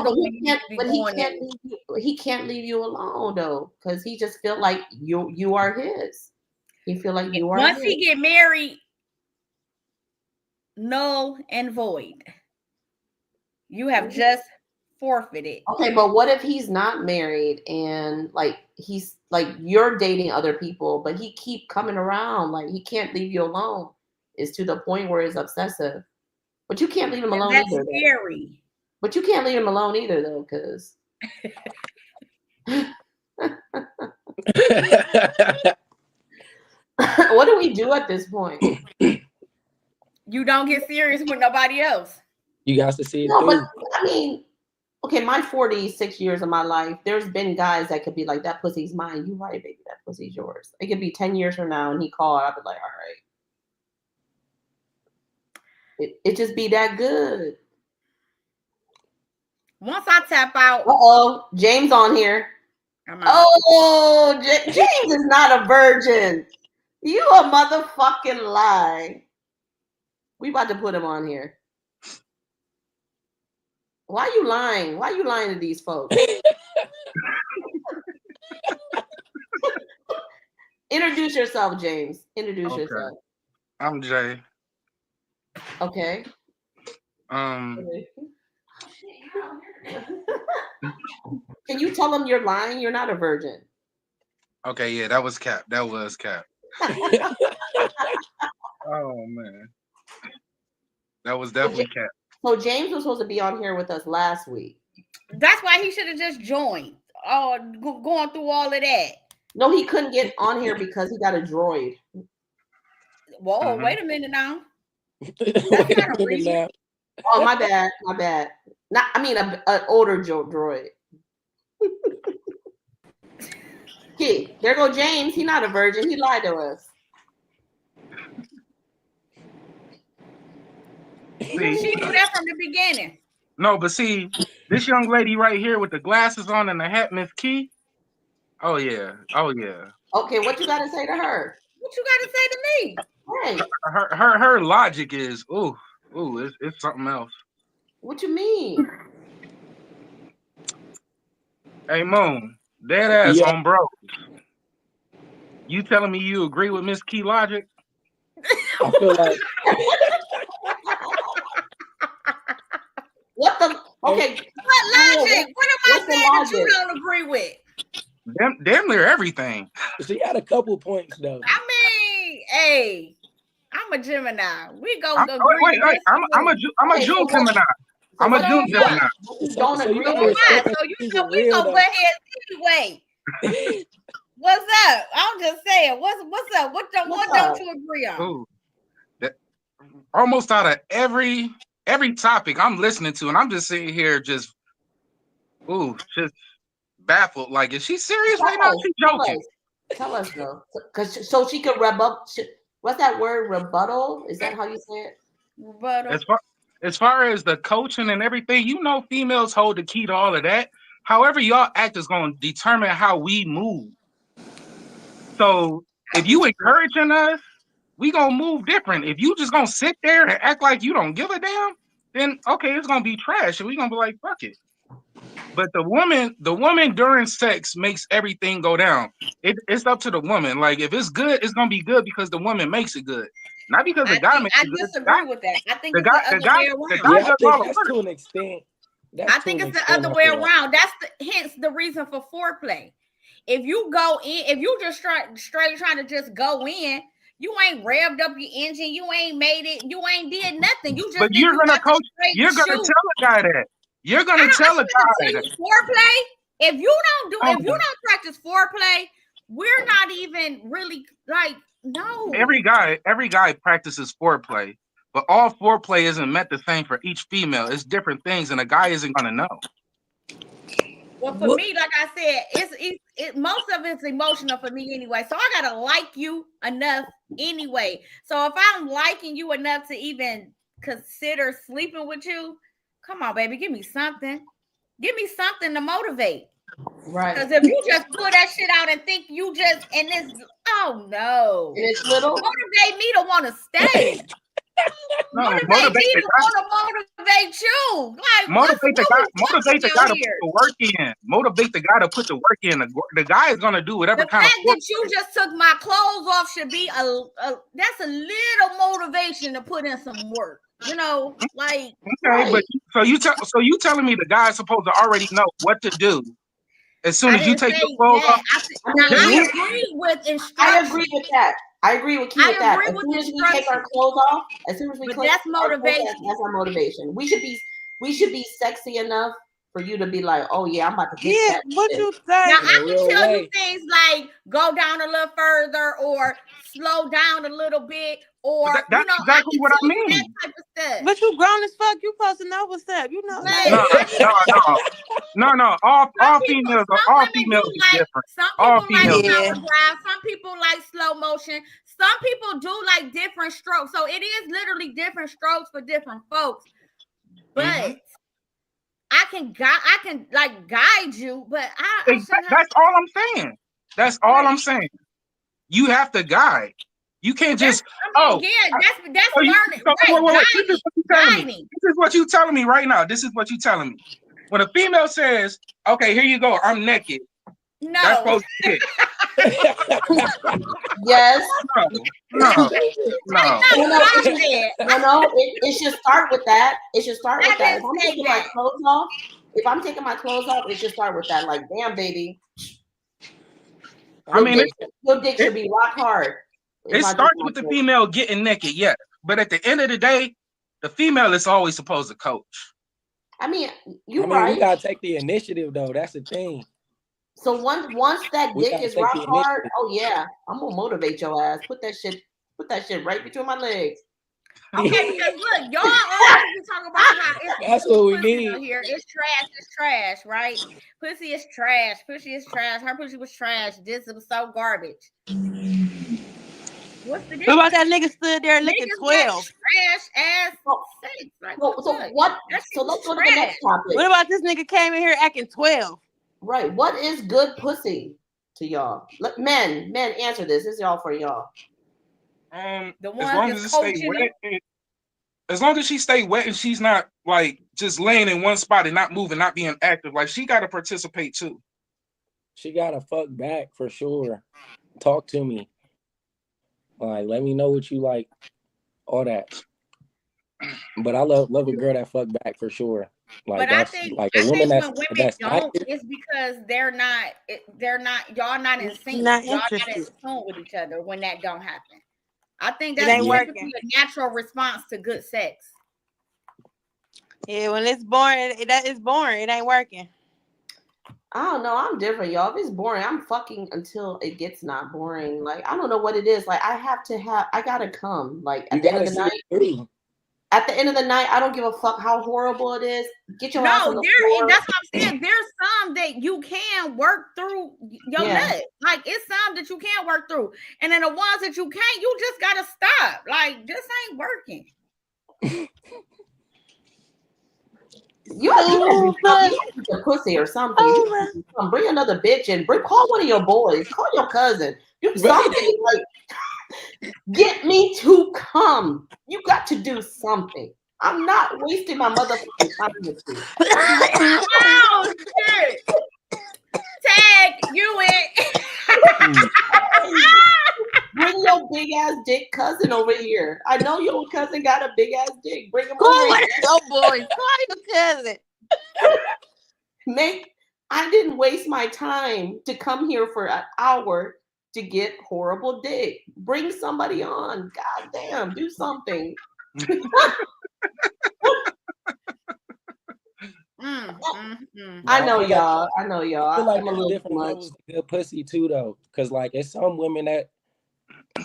he can't leave you alone though, because he just feel like you are his. He feel like you are once his. He get married, null and void. You have just forfeited. Okay, but what if he's not married and like he's like you're dating other people, but he keep coming around, like he can't leave you alone. It's to the point where it's obsessive. But you can't leave him alone either. That's scary. But you can't leave him alone either, though, because. What do we do at this point? You don't get serious with nobody else. You got to see it through. But I mean, okay, my 46 years of my life, there's been guys that could be like, that pussy's mine. You right, baby, that pussy's yours. It could be 10 years from now, and he called. I'd be like, all right. It just be that good. Once I tap out. Uh-oh, James on here. Oh, James is not a virgin. You a motherfucking lie. We about to put him on here. Why you lying? Why you lying to these folks? Introduce yourself, James. Introduce yourself. I'm Jay. Okay. Can you tell them you're lying? You're not a virgin. Okay, yeah, that was cap. That was cap. Oh man. That was definitely cap. So James was supposed to be on here with us last week. That's why he should have just joined. Oh, going through all of that. No, he couldn't get on here because he got a droid. Whoa, wait a minute now. Wait a minute now. Oh, my bad. Not, I mean, an older droid. Okay, there go James. He's not a virgin. He lied to us. She knew that from the beginning. No, but see, this young lady right here with the glasses on and the hat, Miss Key. Oh yeah. Okay, what you got to say to her? What you got to say to me? Hey, Her logic is it's something else. what you mean? Hey Moon, dead ass Yeah. on bros. You telling me you agree with Miss Key logic? I feel like What the? Okay, What logic? What am I What's the saying that you logic? don't agree with? Damn near everything. she had a couple points though. I mean, hey, I'm a Gemini. We go agree. Wait, I'm a June Gemini. I'm a June Gemini. Don't So you agree gotta with Why? that. respect So her. you She's know a we real go though. butt heads anyway. What's up? I'm just saying. What's up? What What's don't up? you agree on? Ooh, that, almost out of every topic I'm listening to, and I'm just sitting here just baffled. Like, is she serious right now? She joking. Tell us though, because so she could rebut. What's that word? Rebuttal? Is that how you say it? But As far as the coaching and everything, you know, females hold the key to all of that. However, y'all act is going to determine how we move. So if you encouraging us, we gonna move different. If you just gonna sit there and act like you don't give a damn, then okay, it's gonna be trash, and we gonna be like, fuck it. But the woman during sex makes everything go down. It's up to the woman. Like if it's good, it's gonna be good because the woman makes it good, not because the guy makes it good. disagree with that. I think The it's guy, the the other guy, way the around. guy Yeah, I does think all the that's work. to an extent. I think it's the other way around. That's hence the reason for foreplay. If you go in, if you just straight trying to just go in, you ain't revved up your engine, you ain't made it, you ain't did nothing. You just But you're gonna coach. You're gonna tell a guy that. You're gonna tell a guy that. Foreplay. If you don't practice foreplay, we're not even really like no. Every guy practices foreplay, but all foreplay isn't meant the same for each female. It's different things, and a guy isn't gonna know. Well, for me, like I said, it's most of it's emotional for me anyway. So I gotta like you enough anyway. So if I'm liking you enough to even consider sleeping with you, come on, baby, give me something. Give me something to motivate. Right. Because if you just pull that shit out and think you just and this, oh no, And it's little. motivate me to want to stay. No, motivate me to want to motivate you. Like motivate the guy to put here? the work in. Motivate the guy to put the work in. The guy is gonna do whatever The kind of fact that you just took my clothes off should be that's a little motivation to put in some work. You know, like okay, but so you telling me the guy's supposed to already know what to do as soon as you take your clothes off? I agree with instructions. I agree with that. I agree with you with that. As soon as we take our clothes off, as soon as we take that's motivation. That's our motivation. We should be sexy enough for you to be like, oh yeah, I'm about to get that. What shit. you say? Now I real can tell way. you things like go down a little further or slow down a little bit, or That's exactly what I mean. That type of stuff. But you grown as fuck. You supposed to know what's up. You know. No. All females are different. Some All people like females. power drive. Some people like slow motion. Some people do like different strokes. So it is literally different strokes for different folks. But I can guide you. But that's all I'm saying. That's all I'm saying. You have to guide. You can't just that's learning. This is what you telling me right now. This is what you telling me. When a female says, "Okay, here you go. I'm naked." No. That's supposed to be it. Yes. No. It should start with that. It should start with that. If I'm taking my clothes off, it should start with that. Like, damn, baby. I mean, your dick should be rock hard. It starts with the female getting naked, yes. But at the end of the day, the female is always supposed to coach. I mean, We gotta take the initiative though. That's the thing. So once that We dick gotta is take rock the hard, initiative. oh yeah, I'm gonna motivate your ass. Put that shit right between my legs. Okay, because look, y'all always talk about how it's That's what we pussy need. out here. It's trash, right? Pussy is trash. Pussy is trash. Her pussy was trash. This was so garbage. What's the What difference? about that nigga stood there looking Niggas 12? got trash ass sex. Like, So what? That So shit let's was go to the next trash. topic. What about this nigga came in here acting 12? Right. What is good pussy to y'all? Men, answer this. This is y'all for y'all. The As ones long that's as it stay coaching wet, as long as she stay wet and she's not like just laying in one spot and not moving, not being active, like she got to participate too. She gotta fuck back for sure. Talk to me. Like, let me know what you like. All that. But I love a girl that fuck back for sure. Like but that's I think like a woman when that's women don't, active. it's because they're not y'all not in sync. Not Y'all not in interested. tune with each other when that don't happen. I think It that's ain't typically working. a natural response to good sex. Yeah, when it's boring, that is boring. It ain't working. I don't know. I'm different, y'all. If it's boring, I'm fucking until it gets not boring. Like, I don't know what it is. Like, I gotta come. Like, at the end of the night. At the end of the night, I don't give a fuck how horrible it is. Get your ass on the floor. That's what I'm saying. There's some that you can work through your nut. Like, it's some that you can't work through. And then the ones that you can't, you just gotta stop. Like, this ain't working. You gotta get a pussy or something. Bring another bitch and call one of your boys. Call your cousin. Do something. Like, get me to come. You got to do something. I'm not wasting my motherfucking time with you. Oh shit! Tag you in. Bring your big ass dick cousin over here. I know your cousin got a big ass dick. Bring him Call over here. your boy. Call your cousin. I didn't waste my time to come here for an hour to get horrible dick. Bring somebody on. God damn, do something. I know y'all. I feel like there's different levels of good pussy too, though, because like it's some women that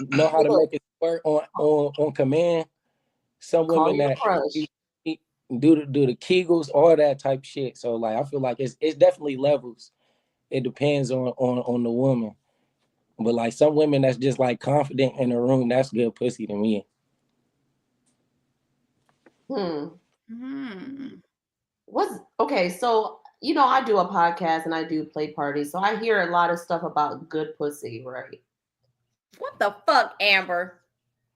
know how to make it work on command. Some women that do the Kegels, all that type shit. So like I feel like it's definitely levels. It depends on the woman. But like some women that's just like confident in the room, that's good pussy to me. What's okay? So you know, I do a podcast and I do play parties, so I hear a lot of stuff about good pussy, right? What the fuck, Amber?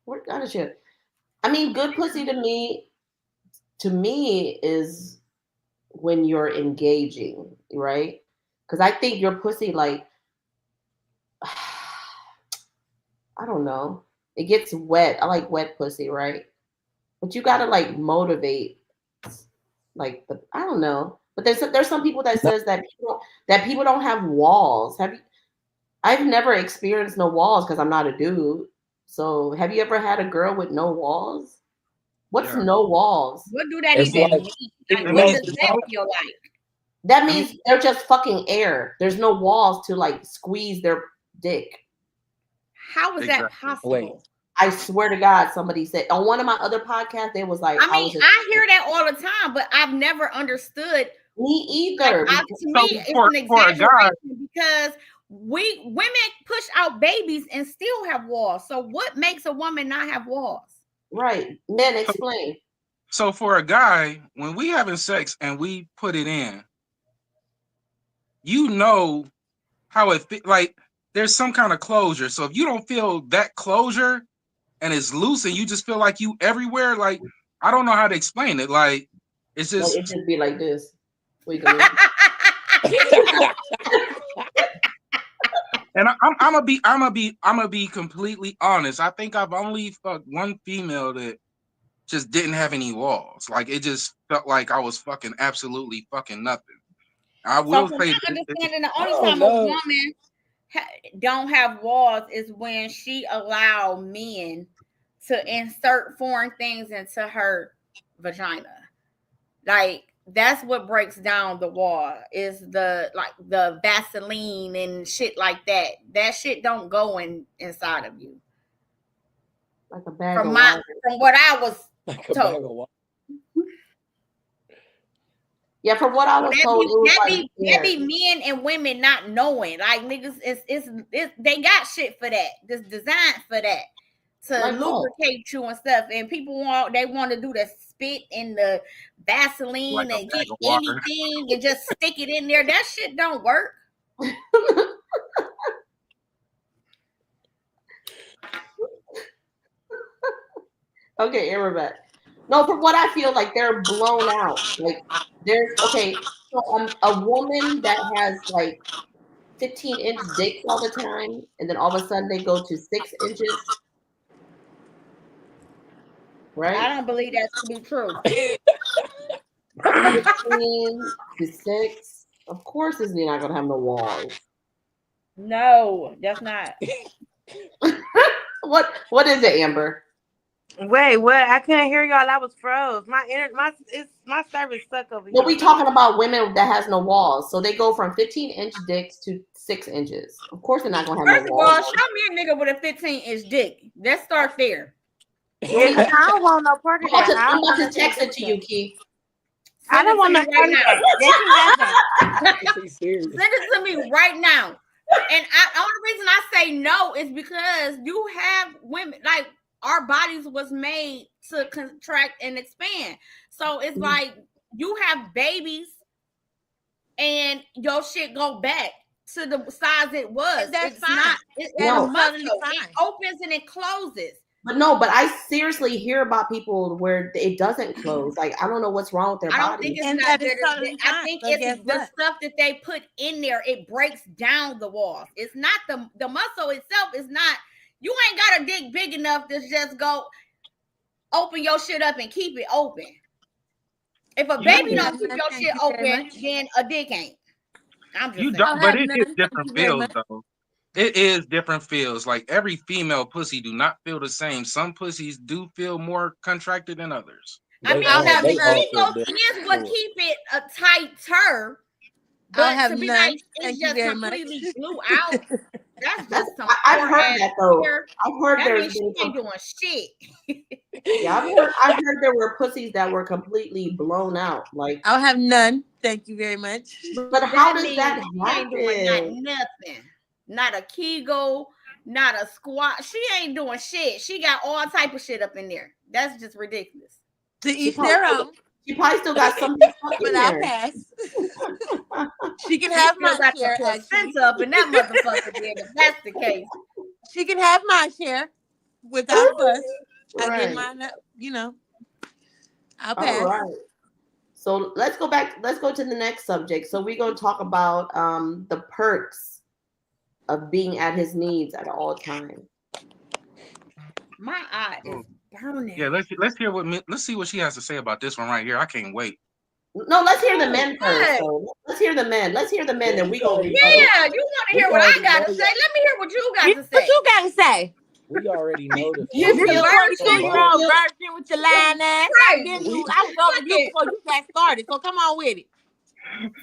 What kind of shit? I mean, good pussy to me is when you're engaging, right? Because I think your pussy, like, I don't know, it gets wet. I like wet pussy, right? But you gotta like motivate, like I don't know. But there's some people that says that people don't have walls. I've never experienced no walls because I'm not a dude. So have you ever had a girl with no walls? What's no walls? What do that even mean? Like, what does that feel like? That means they're just fucking air. There's no walls to like squeeze their dick. How is that possible? Wait. I swear to God, somebody said on one of my other podcasts, they was like, I hear that all the time, but I've never understood. Me either. Like, to me, it's an exaggeration because women push out babies and still have walls. So what makes a woman not have walls? Right. Men, explain. So for a guy, when we having sex and we put it in, you know how it like there's some kind of closure. So if you don't feel that closure and it's loose and you just feel like you everywhere, like I don't know how to explain it. Like it's just it just be like this. And I'm gonna be completely honest. I think I've only fucked one female that just didn't have any walls. Like it just felt like I was fucking absolutely fucking nothing. I will say my understanding, the only time a woman don't have walls is when she allow men to insert foreign things into her vagina. Like that's what breaks down the wall is the Vaseline and shit like that. That shit don't go inside of you. Like a bag From of water. from what I was Like a told. bag of water. Yeah, from what I was told, that be men and women not knowing. Like niggas, it's they got shit for that. This designed for that to Like what? lubricate you and stuff. And people want to do the spit and the Vaseline Like a and bag get of water. anything and just stick it in there. That shit don't work. Okay, Amber. No, from what I feel like they're blown out. Like there's so a woman that has like 15-inch dicks all the time, and then all of a sudden they go to 6 inches. Right? I don't believe that to be true. 15 to 6. Of course, it's not gonna have no walls. No, that's not. What is it, Amber? Wait, what? I couldn't hear y'all. I was froze. My service suck over here. Well, we talking about women that has no walls, so they go from 15-inch dicks to 6 inches. Of course, they're not gonna have First no of all, walls. show me a nigga with a 15-inch dick. Let's start there. I don't want no part of that. I'm about to text it to you, Keith. I don't want no part of that. She's serious. Send it to me right now. And the only reason I say no is because you have women, like our bodies was made to contract and expand. So it's like you have babies and your shit go back to the size it was. That's It's fine. not. It's No. muscle. It opens and it closes. But I seriously hear about people where it doesn't close. Like, I don't know what's wrong with their I don't body. think it's And not that is that. totally I fine, think but it's guess the what? stuff that they put in there. It breaks down the walls. It's not the muscle itself. Is not. You ain't got a dick big enough to just go open your shit up and keep it open. If a baby don't keep your shit open, then a dick ain't. I'm just You saying. don't, but it is Thank different you very feels much. though. It is different feels. Like every female pussy do not feel the same. Some pussies do feel more contracted than others. I mean, They all- now they the all ego feel different. skin would keep it a tighter, but have to be none. like Thank it's you just very much. completely blew out. That's just some I've poor heard ass that though. hair. I've heard That there's means she been ain't doing shit. yeah, I've heard there were pussies that were completely blown out. Like, I'll have none. Thank you very much. but how does means that she ain't doing happen? nothing. Not a Kegel, not a squat. She ain't doing shit. She got all type of shit up in there. That's just ridiculous. To each their own, She probably still got something stuck in but I'll there. pass. She can have Still my got share, the actually. placenta up in that motherfucker. Then, if that's the case. She can have my share without fuss. I get Right. mine up, I'll All pass. right. So let's go back. Let's go to the next subject. So we're going to talk about the perks of being at his needs at all times. My eye is burning. Yeah, let's hear let's see what she has to say about this one right here. I can't wait. No, let's hear the men Good. first. So let's hear the men. Let's hear the men. Then we go. Yeah, you want to hear what I got to say? Let me hear what you got to What say. you got to say? We already know the You You feel- 42-year-old virgin with your lying ass. I Right. was over you before you got started, so come on with it.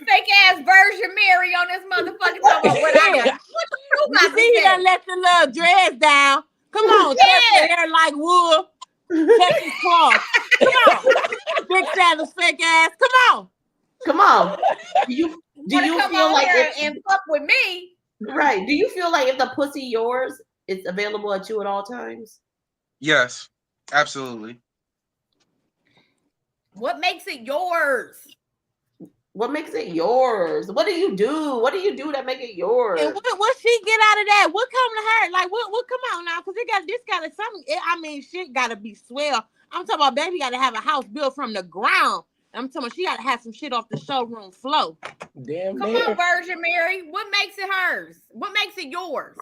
Fake ass Virgin Mary on this motherfucker talking about what I got. What you You got see, you to done say? let the little dreads down. Come on, Yeah. tap your hair like wool. Texas claws. Come on. Big Sanders fake ass. Come on. Come on. Do you Wanna come feel on like here if, and fuck with me? right? Do you feel like if the pussy yours, it's available at you at all times? Yes, absolutely. What makes it yours? What makes it yours? What do you do? What do you do that make it yours? And what she get out of that? What come to her? Like what come on now? Because this gotta something. I mean, shit gotta be swell. I'm talking about baby gotta have a house built from the ground. I'm talking about she gotta have some shit off the showroom floor. damn Come man. on, Virgin Mary. What makes it hers? What makes it yours?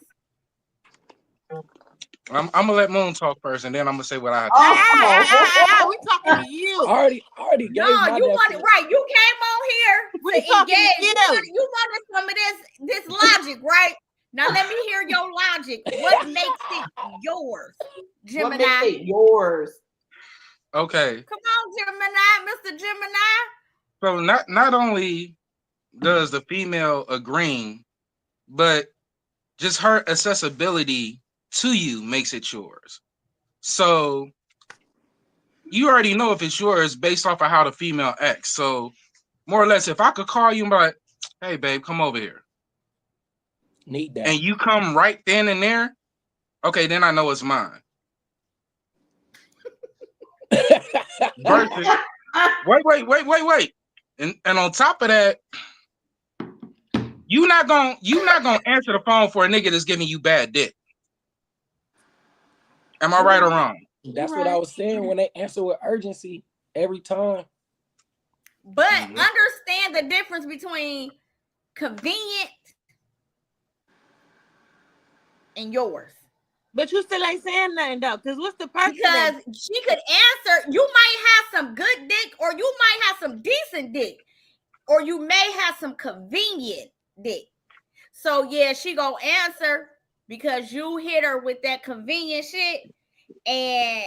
I'm gonna let Moon talk first, and then I'm gonna say what I have. Oh. We talking to you. Already gave No, my you wanted definition. right. You came on here We to talking to engage. you. You wanted some of this logic, right? Now let me hear your logic. What makes it yours, What Gemini? makes it yours? Okay, Come on, Mr. Gemini. So not only does the female agreeing, but just her accessibility to you makes it yours. So you already know if it's yours based off of how the female acts. So more or less, if I could call you and be like, hey babe, come over here. Need that. And you come right then and there, okay, then I know it's mine. Versus, wait. And on top of that, you not gonna answer the phone for a nigga that's giving you bad dick. Am I right or wrong? That's what I was saying when they answer with urgency every time. But understand the difference between convenient and yours. But you still ain't saying nothing though, because what's the purpose? Because she could answer, you might have some good dick, or you might have some decent dick, or you may have some convenient dick. So yeah, she gonna answer because you hit her with that convenient shit, and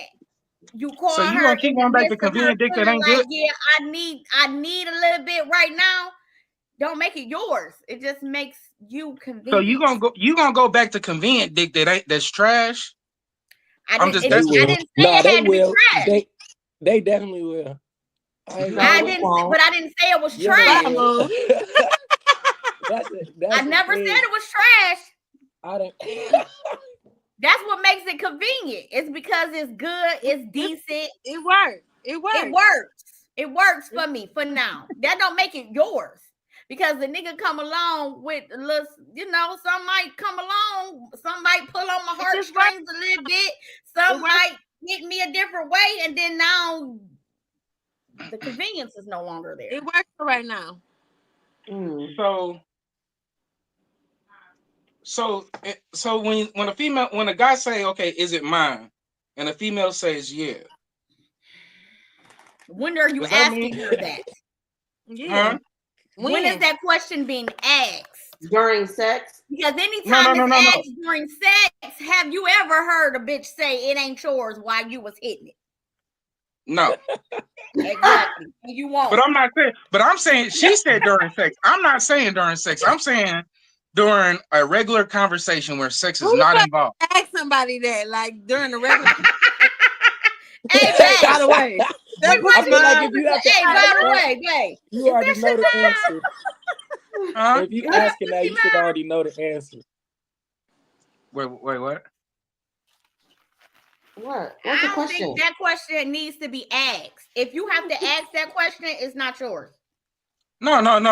you call her. So you gonna keep going back to convenient dick that ain't like, good? Yeah, I need a little bit right now. Don't make it yours. It just makes you convenient. So you gonna go back to convenient dick that's trash? I didn't say they it had to be trash. They definitely will. I didn't say it was trash. I never said it was trash. I didn't. That's what makes it convenient. It's because it's good, it's decent. It works. It works for me for now. That don't make it yours. Because the nigga come along with a little, some might come along, some might pull on my heartstrings a little bit, some might hit me a different way, and then now the convenience is no longer there. It works right now. So when a guy say, okay, is it mine? And a female says, yeah. When are you asking her that? Yeah. Huh? When is that question being asked? During sex? Because anytime it's asked during sex, have you ever heard a bitch say it ain't yours while you was hitting it? No. Exactly. You won't. But I'm saying she said during sex. I'm not saying during sex. I'm saying during a regular conversation where sex is not involved. Ask somebody that, like during the regular. Hey, by the way. I feel like if you have to by the way, babe. You already know the answer. Huh? If you asking that, you should already know the answer. Wait, what? What? What's the I don't question? think that question needs to be asked. If you have to ask that question, it's not yours. No. That's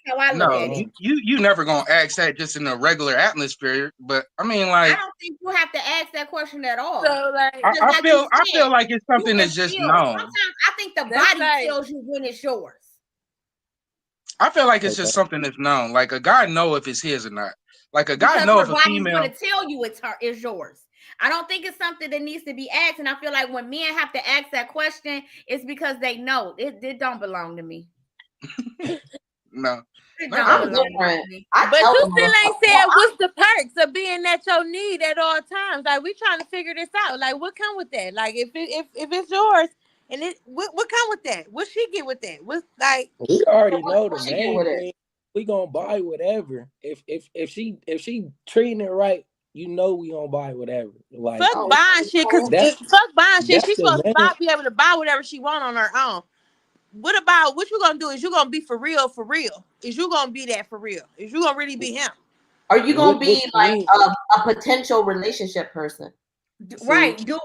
how I look at it. You never gonna ask that just in a regular atmosphere. But I mean, like, I don't think you have to ask that question at all. So, like, I feel like it's something that's just known. Sometimes I think the body tells you when it's yours. I feel like it's just something that's known. Like a guy know if it's his or not. Like a guy know if a female. Going to tell you it's yours. I don't think it's something that needs to be asked. And I feel like when men have to ask that question, it's because they know it don't belong to me. No. It don't belong to me. But you still ain't said what's the perks of being at your need at all times. Like we trying to figure this out. Like what come with that? Like if it's yours and what come with that? What she get with that? What's like we already know the main thing. We gonna buy whatever. If she treating it right, you know we gonna buy whatever. Like fuck buying shit, because fuck buying shit. She's supposed to be able to buy whatever she want on her own. What you gonna do? Is you gonna be for real? Is you gonna be that for real? Is you gonna really be him? Are you gonna be like a potential relationship person? Right. Do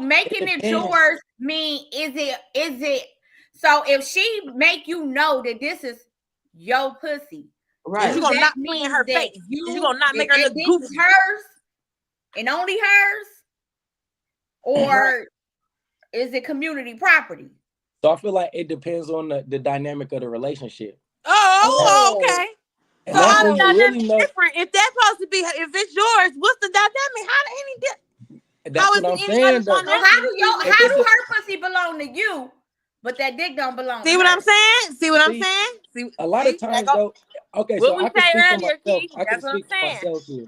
making it yours mean is it so if she make you know that this is your pussy, right? You gonna not clean her face. You gonna not make her look goofy. Is hers and only hers, or is it community property? So I feel like it depends on the dynamic of the relationship. Oh, okay. And so that's how when you really know. Different. If that's supposed to be, if it's yours, what's the dynamic? That's what I'm saying. So how do her pussy belong to you, but that dick don't belong? See what I'm saying? See what I'm saying? See, a lot of times though. Okay, so I can speak for myself. I can speak for myself here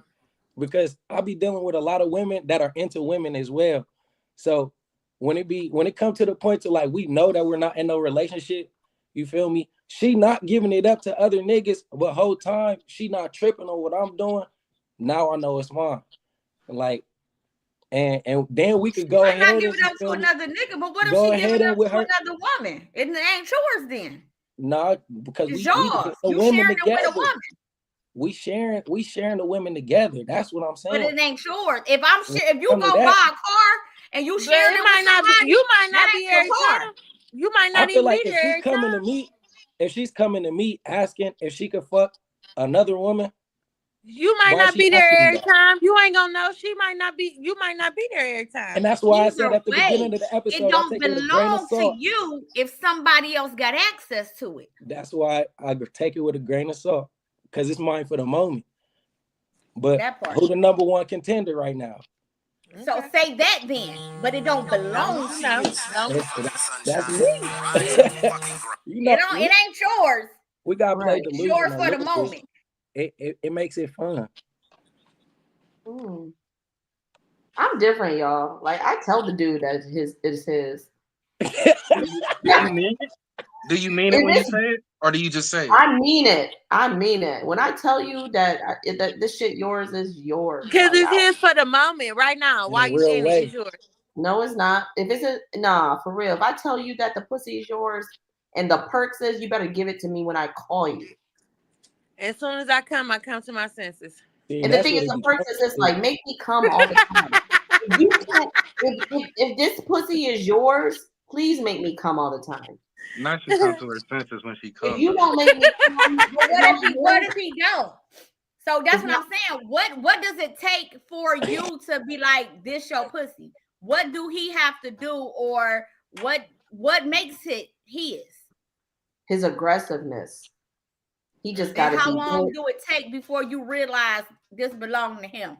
because I be dealing with a lot of women that are into women as well. So when it comes to the point to like we know that we're not in no relationship, you feel me? She not giving it up to other niggas, but whole time she not tripping on what I'm doing. Now I know it's mine. Like, and then we could go Might ahead not give and it up to another nigga, but what if go she ahead giving and up with to her. another woman? It ain't yours then. No, because It's we yours. the You women sharing it together. with a woman. We sharing the women together. That's what I'm But saying. it ain't yours. If if you Come go to buy a that, car and you But share it it might with not somebody, be. You might not that be ain't your every car. time. You might I not feel even like be if there she's every coming time. to me, if she's coming to me asking if she could fuck another woman, You might why not she be there asking me every that? time. You ain't gonna know. She might not be. You might not be there every time. And that's why I Either said at the beginning way, of the it episode, I don't take it with a grain of belong to salt. you if somebody else got access to it. That's why I take it with a grain of salt, because it's mine for the moment. But That part. who the number one contender right now? So say that then, but it don't belong to you. That's me. You know, It ain't yours. we gotta play Right. It's yours delusional for the little bit. moment. It makes it fun. I'm different, y'all. Like I tell the dude that it's his. Do you mean it? Do you mean it when you say it, or do you just say it? I mean it. I mean it. When I tell you that that this shit yours is yours. Because Like, it's his for the moment, right now. In While a you real in it, way. it's yours. no, it's not. If it's for real. If I tell you that the pussy is yours and the perk says you better give it to me when I call you. As soon as I come to my senses. See, And the that's thing what is, it the perk becomes. says like make me come all the time. If you can't, if this pussy is yours, please make me come all the time. Not she come to her senses when she If comes. you don't make me come, What if he don't? So that's what I'm saying. What does it take for you to be like this your pussy? What do he have to do, or what makes it his? His aggressiveness. He just got to be. How long do it take before you realize this belongs to him?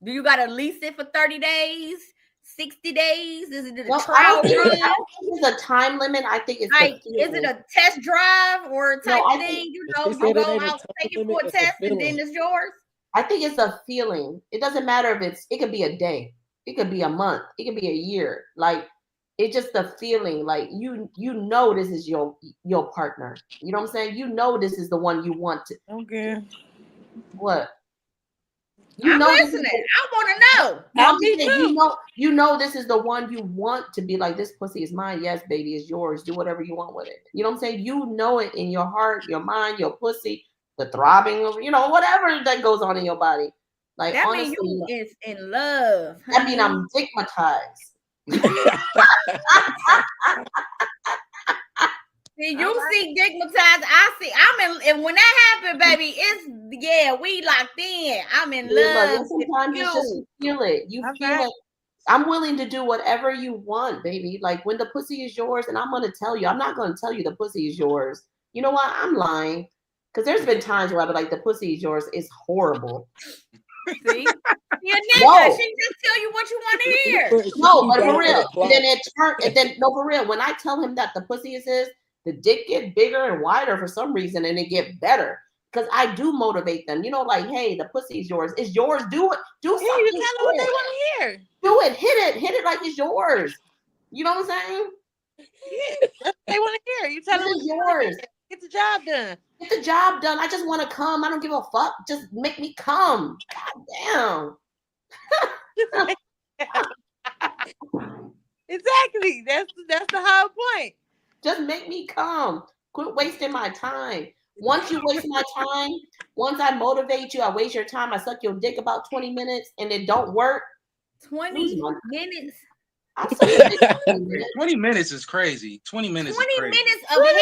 Do you got to lease it for 30 days, 60 days? Is it a trial I don't run? think it's a time limit. I think it's like, is it a test drive or a type thing? You know, you go out, take it for a test, and then it's yours. I think it's a feeling. It doesn't matter if it could be a day, it could be a month, it could be a year. Like it's just a feeling. Like you know this is your partner. You know what I'm saying? You know this is the one you want to. Okay. What? I'm listening. I want to know. I'm just saying, you know this is the one you want to be like, this pussy is mine. Yes, baby, it's yours. Do whatever you want with it. You know what I'm saying? You know it in your heart, your mind, your pussy, the throbbing of, whatever that goes on in your body. Like that honestly, mean you is in love. That mean I'm stigmatized. See, you see stigmatized. I see. and when that happened, baby, we locked in. I'm in love. Sometimes it's just you feel it. You feel it. I'm willing to do whatever you want, baby. Like when the pussy is yours, and I'm gonna tell you, I'm not gonna tell you the pussy is yours. You know what? I'm lying. Because there's been times where I'd be like, the pussy is yours. It's horrible. See? You're a nigga. She just tell you what you want to hear. No, but for real. For real. When I tell him that the pussy is his, the dick get bigger and wider for some reason, and it get better. Because I do motivate them. Like, hey, the pussy is yours. It's yours. Do it. Do something. You tell them what they want to hear. Do it. Hit it like it's yours. You know what I'm saying? Yeah, they want to hear. You tell them it's yours. Get the job done. Get the job done. I just want to come. I don't give a fuck. Just make me come. God damn. Exactly. That's the whole point. Just make me come. Quit wasting my time. Once you waste my time, once I motivate you, I waste your time. I suck your dick about 20 minutes and it don't work. 20 minutes. 20 minutes is crazy. 20 minutes. 20 is crazy. minutes of head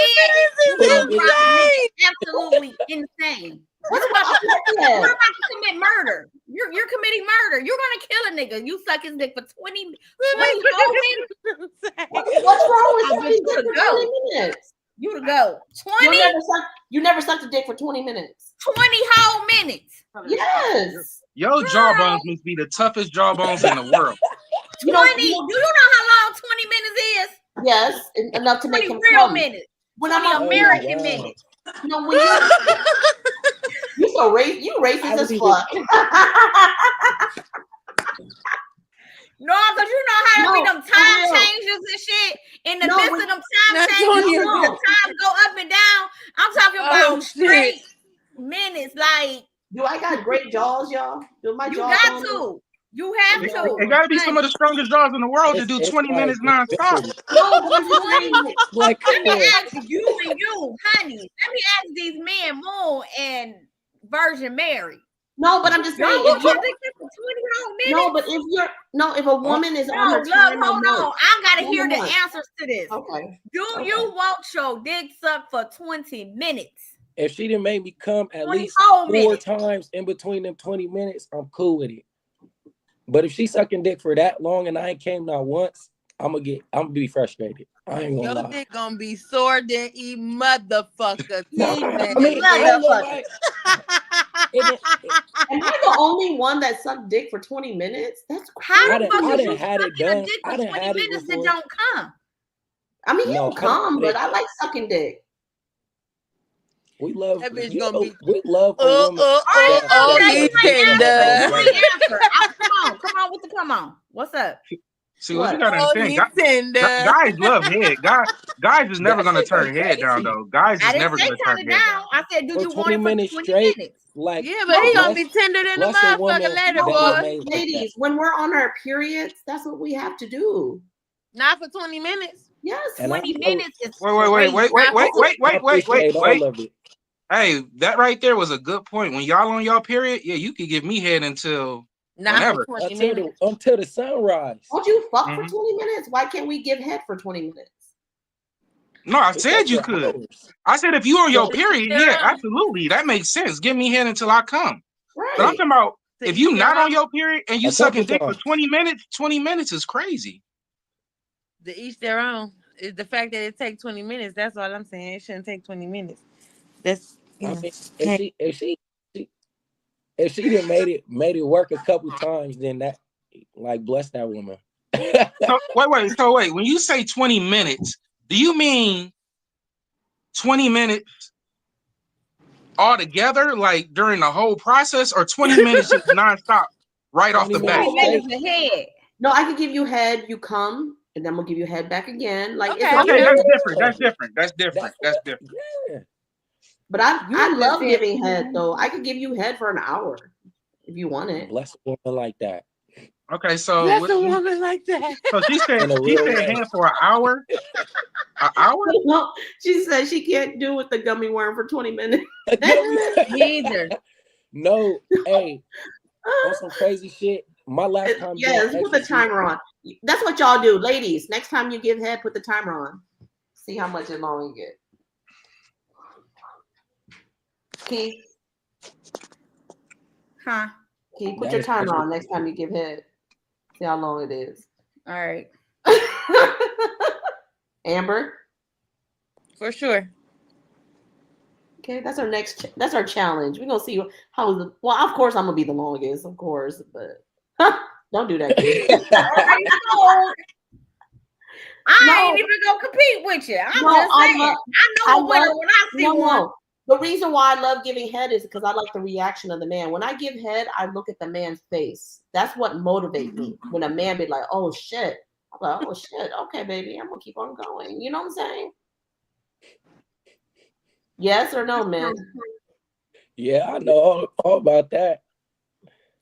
is absolutely insane. What about to commit murder? You're committing murder. You're gonna kill a nigga. You suck his dick for 20 whole minutes. What's wrong with sucking dick for 20 minutes? You to go. 20. You never sucked a dick for 20 minutes. 20 whole minutes. Yes. Your jawbones must be the toughest jawbones in the world. 20. Do you know how long 20 minutes is? Yes, enough to make him real come. minutes. When 20 I'm American minutes. No, when you so racist as fuck. No, because you know how No, it be them for time real. changes and shit. In the No, midst when- of them time That's changes, on you you. know, the time go up and down. I'm talking about Oh, shit. straight minutes. Like Do I got great jaws, y'all? Do my you jaws got on me? to. You have It to. got to be some of the strongest jaws in the world to It's- do it's 20 like minutes nonstop. invincible. No, but I'm just saying. Like, Let me come on. ask you and you, honey. Let me ask these men, Moon and Virgin Mary. No, but I'm just Y'all saying. want If your you're, dick for 20 whole minutes? no, but if a woman is on No, her love, time, hold on. I gotta No, hear no, the no. answers to this. Okay. Do Okay. you want your dick sucked for 20 minutes? If she didn't make me come at 20 least whole 4 minutes. times in between them 20 minutes, I'm cool with it. But if she sucking dick for that long and I ain't came not once, I'm gonna be frustrated. I ain't gonna Your lie. dick gonna be sore than e motherfucker. No, T-Man. I mean, I ain't gonna lie. Am I the only one that sucked dick for 20 minutes? That's How crazy. the fuck I is done you had it sucking a done. dick I for done 20 had it minutes that before. don't come? I mean, No, you come, I but done- I like sucking dick. We love That bitch you gonna know, be- we love a Oh, woman. oh, that- oh, that- he's that- tender. You ain't answer. Come on with the come on. What's up? See, what you What? got to Oh, understand, he's tender. guys love head. Guys is never That going to shit turn go head down, crazy. though. Guys I is didn't never say going to turn turn it head down. down. I said, do For you want 20 it for minutes 20 straight, minutes? like Yeah, but he gonna be bless- tender than the bless a woman motherfucker later, that No, was but boy. made like ladies, when we're on our periods, that's what we have to do. Not for 20 minutes. Yes. And I 20 know- minutes is Wait. I appreciate all of it. Hey, that right there was a good point. When y'all on y'all period, yeah, you could give me head until Not whenever. for 20 Until minutes. the sunrise. Won't you fuck for Mhm. 20 minutes? Why can't we give head for 20 minutes? No, I It's said you after could. hours. I said if you on your So- period, yeah, absolutely. That makes sense. Give me head until I come. But I'm Right. talking about if you not on your period and you A couple sucking dick for times. 20 minutes is crazy. To each their own. It's the fact that it takes 20 minutes. That's all I'm saying. It shouldn't take 20 minutes. That's I mean, if she didn't made it work a couple times, then that like bless that woman. So wait. When you say 20 minutes, do you mean 20 minutes altogether, like during the whole process, or 20 minutes just nonstop right off the 20 bat? 20 minutes. minutes ahead. No, I can give you head, you come, and then we'll give you head back again. Like Okay, it's Okay, okay. that's different. Yeah. But I just love said- giving head though. I could give you head for an hour if you want it. Bless a woman like that. Okay, so That's a woman like that. so she said In a real way. hand for an hour. An hour? No, she said she can't do with the gummy worm for 20 minutes. Neither. No, hey, on some crazy shit. My last time. Yes, doing put the ecstasy- timer on. That's what y'all do, ladies. Next time you give head, put the timer on. See how much long you get. Keith, Huh? put That your is timer crazy. on next time you give head. See how long it is. All right. Amber. For sure. Okay, that's our challenge. We're gonna see how well, of course I'm gonna be the longest, of course, but don't do that. Already sold. I ain't even gonna compete with you. I'm just saying. I know a winner when I see one. No. The reason why I love giving head is because I like the reaction of the man. When I give head, I look at the man's face. That's what motivates me. When a man be like, "Oh shit," I'm like, "Oh shit, okay, baby, I'm gonna keep on going." You know what I'm saying? Yes or no, man? Yeah, I know all about that.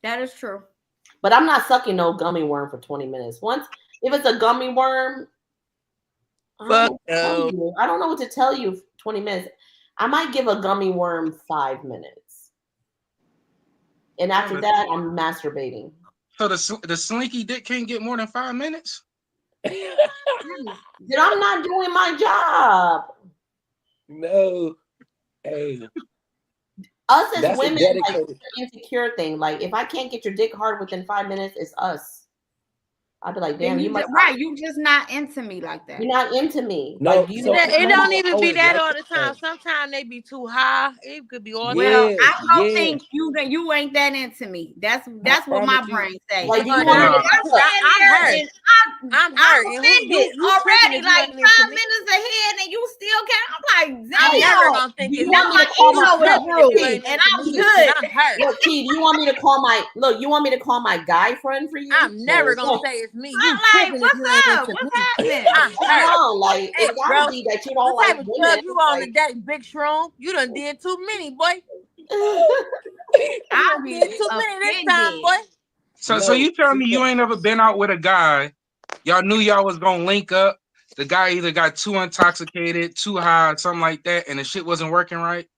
That is true. But I'm not sucking no gummy worm for 20 minutes. Once, if it's a gummy worm, I don't know what to tell you. 20 minutes. I might give a gummy worm 5 minutes. And after that, I'm masturbating. So the slinky dick can't get more than 5 minutes? Then I'm not doing my job. No. Hey. Us as That's a women, like, dedicated- it's an insecure thing. Like, if I can't get your dick hard within 5 minutes, it's us. I'd be like, damn, you must right. You just not into me like that. You're not into me. No, like, you so- It don't even be that like all the time. that. Sometimes they be too high. It could be all Well, Yeah, I don't yeah. think you ain't that into me. That's what my promise you. brain say. Like, you But wanna no, get I'm fucked. sitting here hurt. and I'm I'm hurt. And offended you already. tripping if you Like ain't into 5 me. minutes head and you still can't. I'm like, I'm damn. never gonna think You it's want Now me my to call my ego is bruised, and I'm good. I'm hurt. Look, Key, you want me to call my you want me to call my guy friend for you? I'm never gonna Look, say it's me. You I'm like, tripping if what's you ain't up? into What's me. happening? I'm hurt. no, like Hey, it gotta bro, be that you don't what type like of women. drug you on Like, today, Big Shroom? You done did too many, boy. You I'll done be did too many this time, offended. boy. So No, you tell me you ain't ever been out with a guy, y'all knew y'all was gonna link up. The guy either got too intoxicated, too high, something like that, and the shit wasn't working right.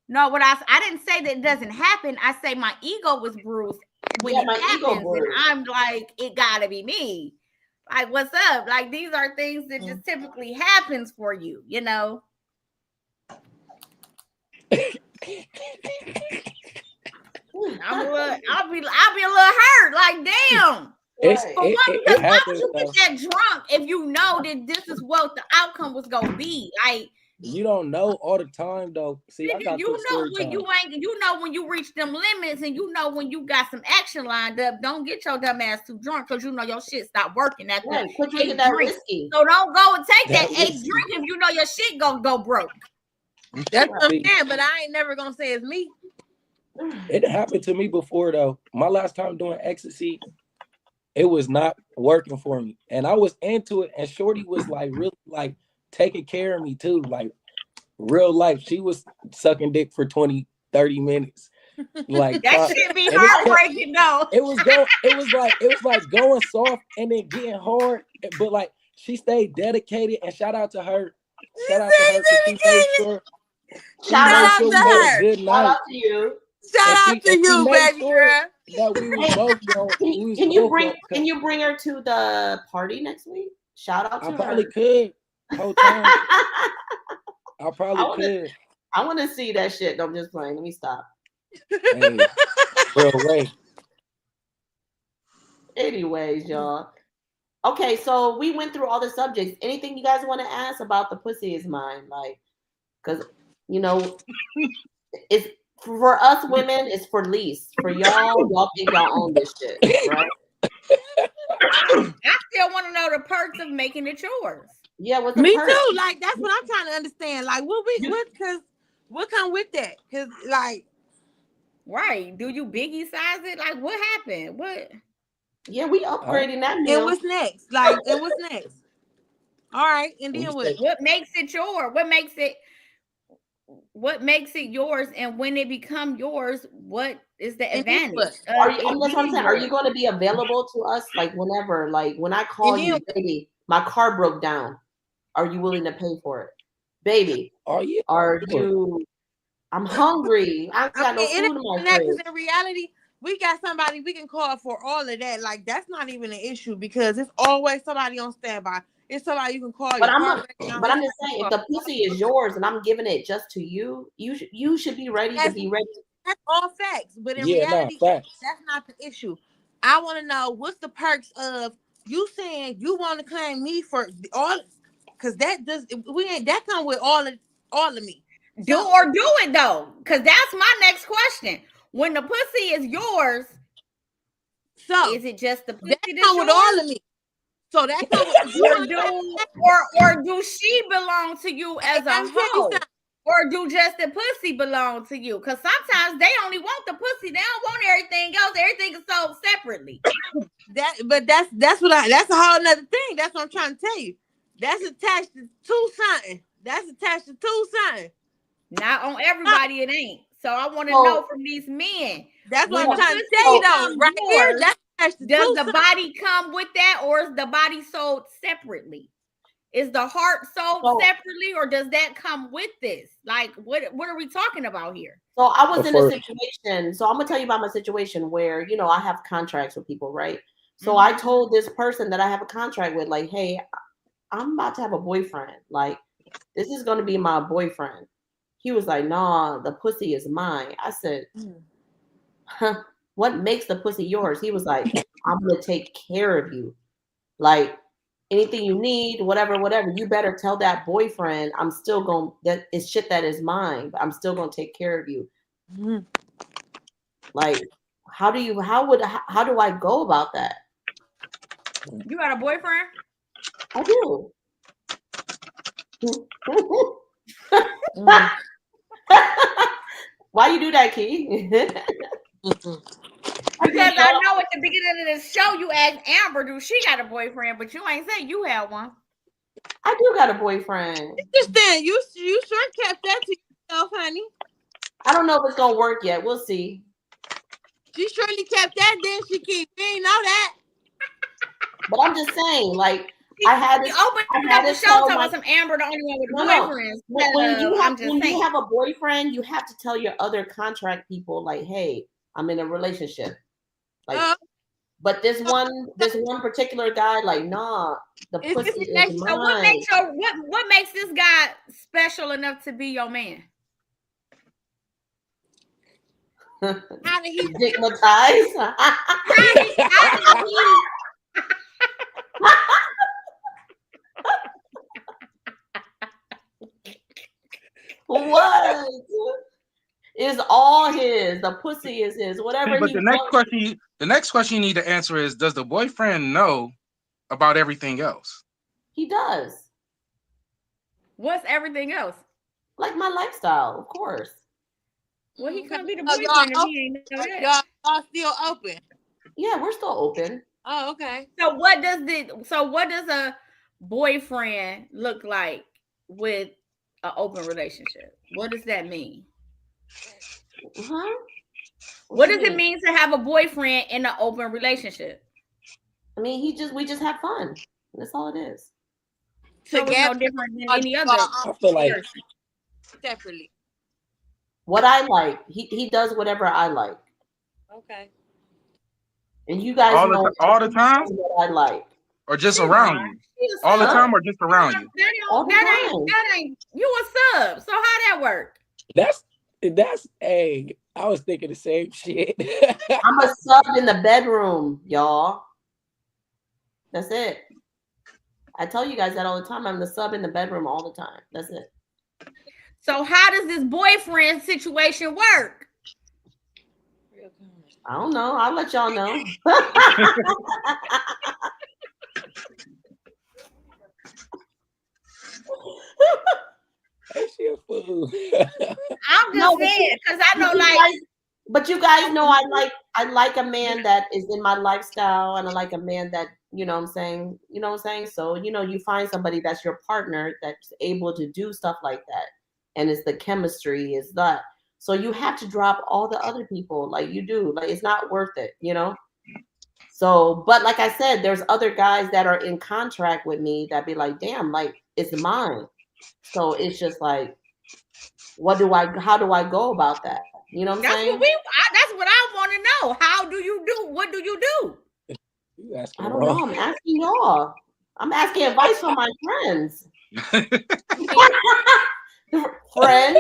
No, what I didn't say that it doesn't happen. I say my ego was bruised when Yeah, it my ego happens, and bruised. I'm like, it gotta be me. Like, what's up? Like, these are things that just typically happens for you, you know. I'll be a little hurt. Like, damn. It's Right. For one, it because why would happens you though. get that drunk if you know that this is what the outcome was gonna be? Like, You don't know all the time though. See, I nigga, got you this know story when time. you ain't, you know when you reach them limits, and you know when you got some action lined up. Don't get your dumb ass too drunk because you know your shit stop working after Right. Quit drinking 8 that drinks. whiskey. So don't go and take that That 8 whiskey. drink if you know your shit gonna go broke. That's what I'm See, saying, but I ain't never gonna say it's me. it happened to me before though. My last time doing ecstasy, it was not working for me. And I was into it, and Shorty was like really like taking care of me too. Like real life. She was sucking dick for 20, 30 minutes. Like That shit be and it kept, heartbreaking though. it was like going soft and then getting hard. But like she stayed dedicated, and shout out to her. Shout out to her because she made sure Shout out to we to had her. a good Shout night. out to you. Shout And out to she you, made baby sure girl. that we was both going. We was Can you both bring going. can you bring her to the party next week? Shout out I to probably her. could. Whole time. I I probably wanna could. I wanna see that shit. No, I'm just playing. Let me stop. Hey, real way. Anyways, y'all. Okay, so we went through all the subjects. Anything you guys want to ask about the pussy is mine? Like, because you know, it's for us women, it's for lease. For y'all think y'all own this shit, right? I still want to know the perks of making it yours. Yeah, what's the Me perk? too. Like that's what I'm trying to understand. Like what come with that? Cause like Right. Do you biggie size it? Like, what happened? What? Yeah, we upgrading that and meal. what's next? Like and what's next? All right, and then what? What makes it yours? What makes it yours? And when it become yours, what is the And then advantage? what? Are you? It That's what I'm being saying. Are you yours? going to be available to us like whenever? Like when I call And you, then baby, my car broke down. Are you willing to pay for it, baby? Are you? Are you? I'm hungry. I ain't got no I mean, food in my because fridge. in reality, we got somebody we can call for all of that. Like that's not even an issue because it's always somebody on standby. It's somebody you can call. But Your I'm car not, breaking down, but it's I'm just somebody saying, you if can the pussy is yours and I'm giving it just to you, you should be ready to be ready. That's all facts. But in Yeah, nah, reality, facts. that's not the issue. I want to know what's the perks of you saying you want to claim me for all, because that does we ain't that come with all of me. Do or do it though, because that's my next question. When the pussy is yours, So is it just the pussy that that's come with yours? all of me. So that come with you or do she belong to you as a Let me tell you whole? something. Or do just the pussy belong to you? Because sometimes they only want the pussy. They don't want everything else. Everything is sold separately. That's a whole nother thing. That's what I'm trying to tell you. That's attached to something. That's attached to something. Not on everybody, it ain't. So I want to So- know from these men. That's when what I'm the trying to pussy tell you though. becomes Right here, yours, that's attached to does the something. body come with that, or is the body sold separately? Is the heart sold So- separately, or does that come with this? Like, what are we talking about here? So I was in a For- situation. So I'm gonna tell you about my situation where I have contracts with people, right? So Mhm. I told this person that I have a contract with, like, hey, I'm about to have a boyfriend. Like, this is gonna be my boyfriend. He was like, nah, the pussy is mine. I said, huh, what makes the pussy yours? He was like, I'm gonna take care of you. Like, anything you need, whatever, you better tell that boyfriend I'm still going, that is shit that is mine, but I'm still gonna take care of you. Mhm. Like, how do I go about that? You got a boyfriend? I do. Mm. Why you do that, Key? Because I know at the beginning of the show you asked Amber, do she got a boyfriend? But you ain't say you had one. I do got a boyfriend. Understand? You sure kept that to yourself, honey. I don't know if it's gonna work yet. We'll see. She surely kept that. Then she keep. We ain't know that. But I'm just saying, like, I had to open up the show talking about some Amber, the only one with boyfriends. When you have a boyfriend, you have to tell your other contract people, like, hey, I'm in a relationship. Like, but this one particular guy, like, nah, the pussy is mine. So what makes this guy special enough to be your man? How did he stigmatize? What? Is all his. The pussy is his. Whatever. But the next question you need to answer is: does the boyfriend know about everything else? He does. What's everything else? Like my lifestyle, of course. Well, he couldn't be the boyfriend if he ain't know that. Y'all still open? Yeah, we're still open. Oh, okay. So what does a boyfriend look like with an open relationship? What does that mean? Huh? What does it mean to have a boyfriend in an open relationship? I mean, we just have fun. That's all it is. So it's no different than any other. I feel like separately. What I like, he does whatever I like. Okay. And you guys know all the time what I like, or just around you. All the time or just around you. That ain't you a sub. So how that work? That's hey. I was thinking the same shit. I'm a sub in the bedroom, y'all. That's it. I tell you guys that all the time. I'm the sub in the bedroom all the time. That's it. So how does this boyfriend situation work? I don't know. I'll let y'all know. She a fool. I'm just saying because I know, like. But you guys know I like a man that is in my lifestyle, and I like a man that, you know what I'm saying? You know what I'm saying? So, you find somebody that's your partner that's able to do stuff like that. And it's the chemistry, is that. So you have to drop all the other people like you do. Like, it's not worth it, So, but like I said, there's other guys that are in contract with me that be like, damn, like, it's mine. So it's just like, how do I go about that? You know what I'm saying? That's what I want to know. How do you do? What do you do? I don't know. I'm asking y'all. I'm asking advice from my friends. Friend.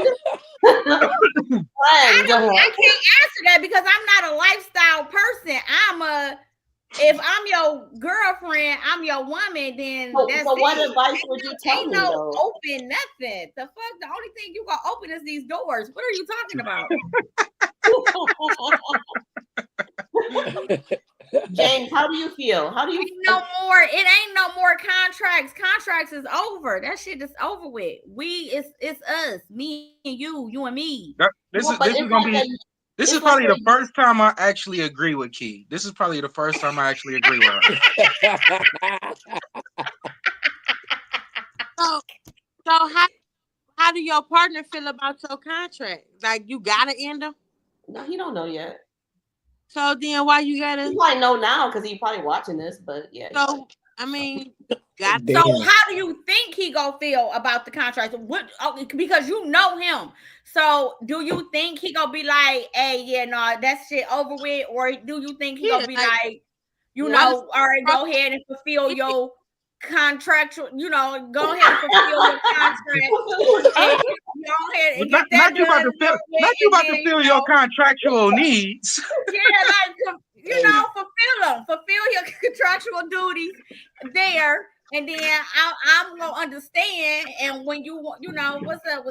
I can't answer that because I'm not a lifestyle person. If I'm your girlfriend, I'm your woman, then that's so what advice would you tell ain't me? No though? open nothing. The fuck? The only thing you gonna open is these doors. What are you talking about? James, how do you feel? It ain't no more contracts. Contracts is over. That shit is over with. It's us, me and you and me. This is probably the first time I actually agree with Key. This is probably the first time I actually agree with her. So how do your partner feel about your contract? Like, you gotta end them? No, he don't know yet. So then why you gotta? He might know now because he's probably watching this, but yeah. So I mean, so how do you think he gonna feel about the contract? Because you know him. So do you think he gonna be like, hey, yeah, no, that shit over with? Or do you think he gonna be like, all right, go ahead and fulfill your contractual, go ahead and fulfill your contract. And go ahead and get that done. Not you about to fill your contractual needs. Yeah, like, fulfill your contractual duties there. And then I'm gonna understand, and when you what's up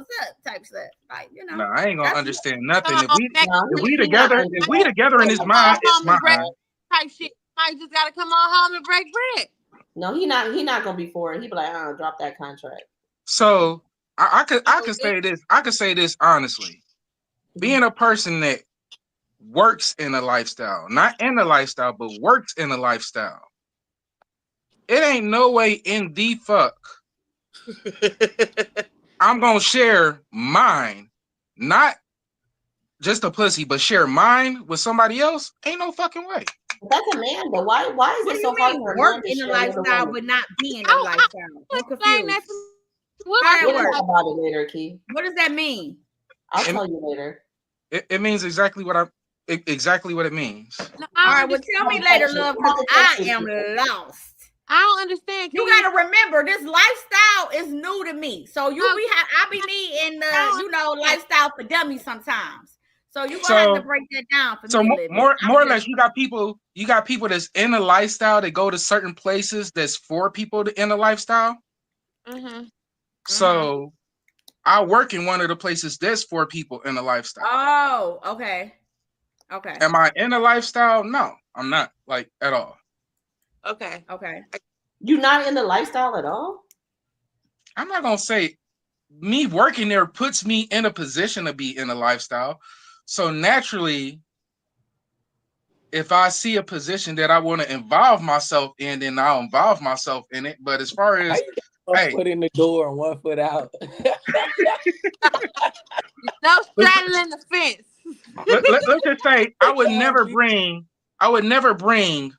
type stuff, like No, I ain't gonna understand nothing. If we together in his mind, it's mine. Type shit. I just gotta come on home and break bread. No, he not gonna be for it. He be like, drop that contract. So I could say this. I could say this honestly. Being a person that works in a lifestyle, not in a lifestyle, but works in a lifestyle, it ain't no way in the fuck I'm gonna share mine, not just a pussy, but share mine with somebody else. Ain't no fucking way. That's a man, but why is What it do so you hard mean for a work man to in a share with a lifestyle woman? but not be in a lifestyle? I'm Explain that confused. to me. How that We'll works? talk about it later, Key. What does that mean? I'll It, tell you later. it means exactly what it means. No, All I right, don't well, tell me I'll later, text you. love, I'll because text I you. am lost. I don't understand. You Can gotta remember, this lifestyle is new to me. So I be needing the lifestyle for dummies sometimes. So you gonna have to break that down for me a little bit. more or less, you got people that's in a lifestyle that go to certain places that's for people in a lifestyle. Mm-hmm. So I work in one of the places that's for people in a lifestyle. Oh, okay. Okay. Am I in a lifestyle? No, I'm not, like, at all. Okay. Okay. You're not in the lifestyle at all? I'm not gonna say me working there puts me in a position to be in a lifestyle. So naturally, if I see a position that I want to involve myself in, then I'll involve myself in it. But as far as one foot in the door and 1 foot out. No straddling the fence. let's just say I would never bring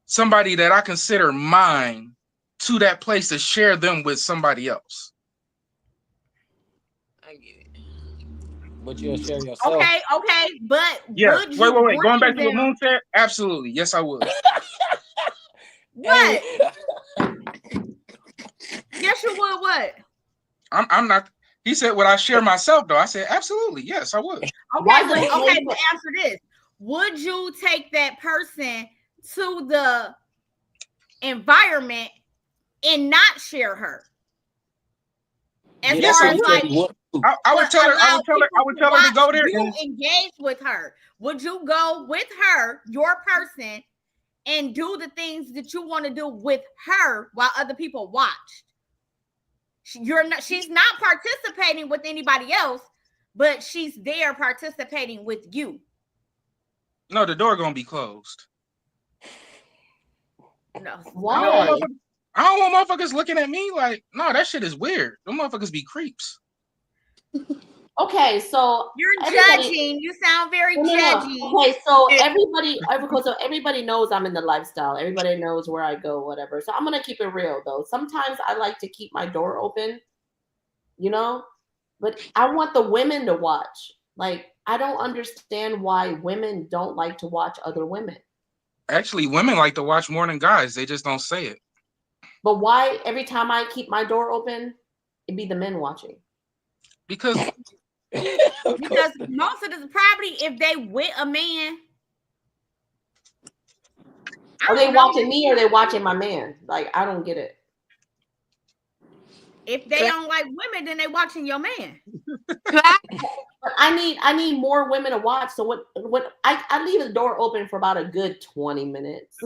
somebody that I consider mine to that place to share them with somebody else. I get it. But you'll share yourself. Okay, but Yeah. would you Wait. Going back to bring what Moon said, absolutely. Yes, I would. What? Yes, you would. What? I'm not. He said, "Would I share myself?" Though I said, "Absolutely, yes, I would." Okay, but answer this: would you take that person to the environment and not share her? As Yes, far I as would. like, I would tell her to go there you and engage with her. Would you go with her, your person, and do the things that you want to do with her while other people watch? She's not participating with anybody else, but she's there participating with you. No, the door gonna be closed. No. Why? I don't want motherfuckers looking at me like, no, that shit is weird. Them motherfuckers be creeps. Okay, so you're judging. You sound very judgy. Okay, so everybody knows I'm in the lifestyle. Everybody knows where I go, whatever. So I'm gonna keep it real though. Sometimes I like to keep my door open, but I want the women to watch. Like, I don't understand why women don't like to watch other women. Actually, women like to watch more than guys. They just don't say it. But why every time I keep my door open, it'd be the men watching? Because most of the probably, if they with a man, are they watching me or are they watching my man? Like, I don't get it. If they don't like women, then they watching your man. But I need more women to watch. So what I leave the door open for about a good 20 minutes.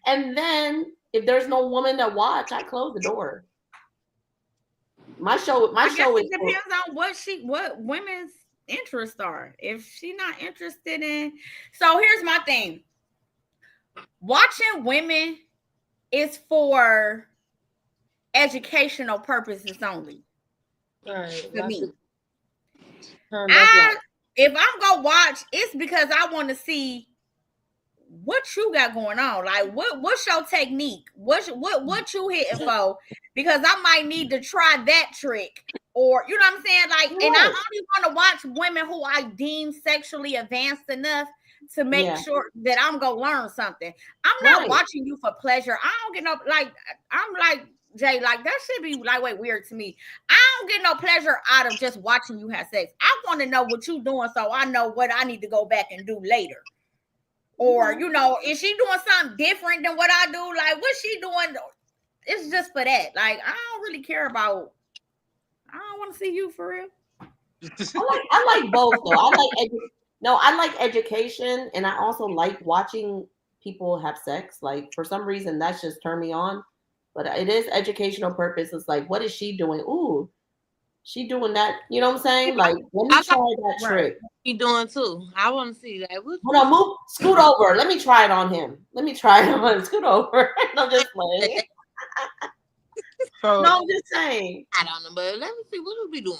And then if there's no woman to watch, I close the door. My show it depends on what women's interests are. If she's not interested in, so here's my thing. Watching women is for educational purposes only. Right. For me. If I'm gonna watch, it's because I want to see what you got going on. Like, what's your technique? What you hitting for? Because I might need to try that trick, or you know what I'm saying. Like, and I only want to watch women who I deem sexually advanced enough to make sure that I'm gonna learn something. I'm not watching you for pleasure. I don't get no I'm like Jay, like that should be like weird to me. I don't get no pleasure out of just watching you have sex. I want to know what you're doing so I know what I need to go back and do later. Or, is she doing something different than what I do? Like, what's she doing? It's just for that. Like, I don't really care about. I don't want to see you for real. I like both though. I like education, and I also like watching people have sex. Like, for some reason, that's just turned me on. But it is educational purpose. It's like, what is she doing? Ooh, she doing that. You know what I'm saying? Like, let me I try that Right. trick. be doing too. I want to see like what. Hold on, move, scoot over. Let me try it on him. Let me try it on him. Scoot over. I'm just playing. So No, I'm just saying. I don't know, but let me see what we be doing.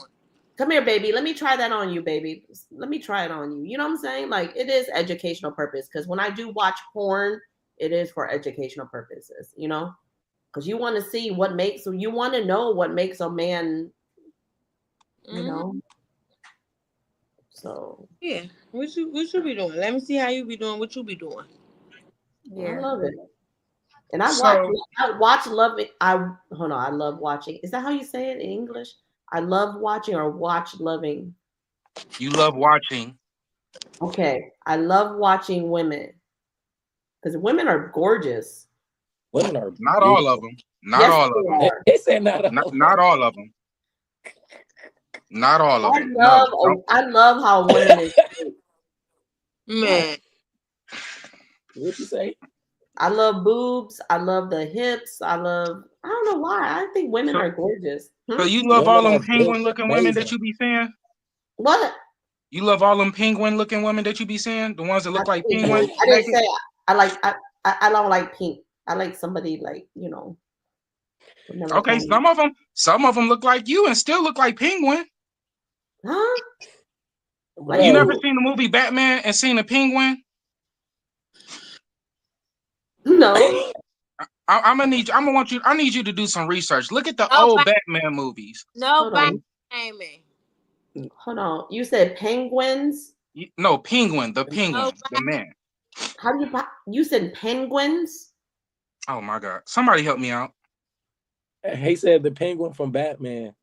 Come here, baby. Let me try that on you, baby. Let me try it on you. You know what I'm saying? Like, it is educational purpose. Because when I do watch porn, it is for educational purposes, you know? Because you want to see what makes, you want to know what makes a man, you know? So. Yeah, what you be doing? Let me see how you be doing. What you be doing? I love it. And I So- watch loving. Hold on, I love watching. Is that how you say it in English? I love watching or watch loving. you love watching. Okay. I love watching women. Because women are gorgeous. Women are Not all of them. Not Yes, all of they them. are. They said not all. Not all of them. Not all of I them. love No. I love how women is Man, What you say? I love boobs. I love the hips. I don't know why. I think women So- are gorgeous. So you love all Women them are penguin looking women that amazing. you be seeing? What? You love all them penguin looking women that you be seeing? The ones that look like penguins? I didn't say I don't like pink. I like somebody like, you know. Okay, some of them look like you and still look like penguin. Huh? Bro, You never seen the movie Batman and seen a penguin? No. I need you to do some research. Look at the Oh, old my- Batman movies. nobody shaming. Hold on. You said penguins? No, penguin, the penguin, Oh, the man. How do you said penguins? Oh my God. Somebody help me out. he said the penguin from Batman.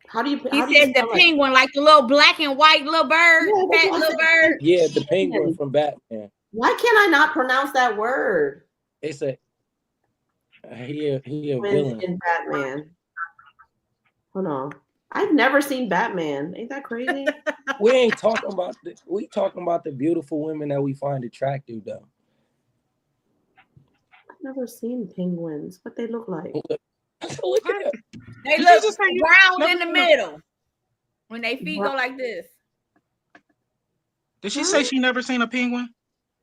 How do you He how do you said the spell it? penguin, like the little black and white little bird, Yeah, that's fat what I little said. bird. Yeah, the penguin from Batman. Why can't I not pronounce that word? It's a he a Penguins villain. in Batman. Hold on. I've never seen Batman. Ain't that crazy? We ain't talking about we talking about the beautiful women that we find attractive though. I've never seen penguins. What they look like? Look at that. They Did you look just say you round never in the seen a- middle when they feet go like this. Did she say she never seen a penguin?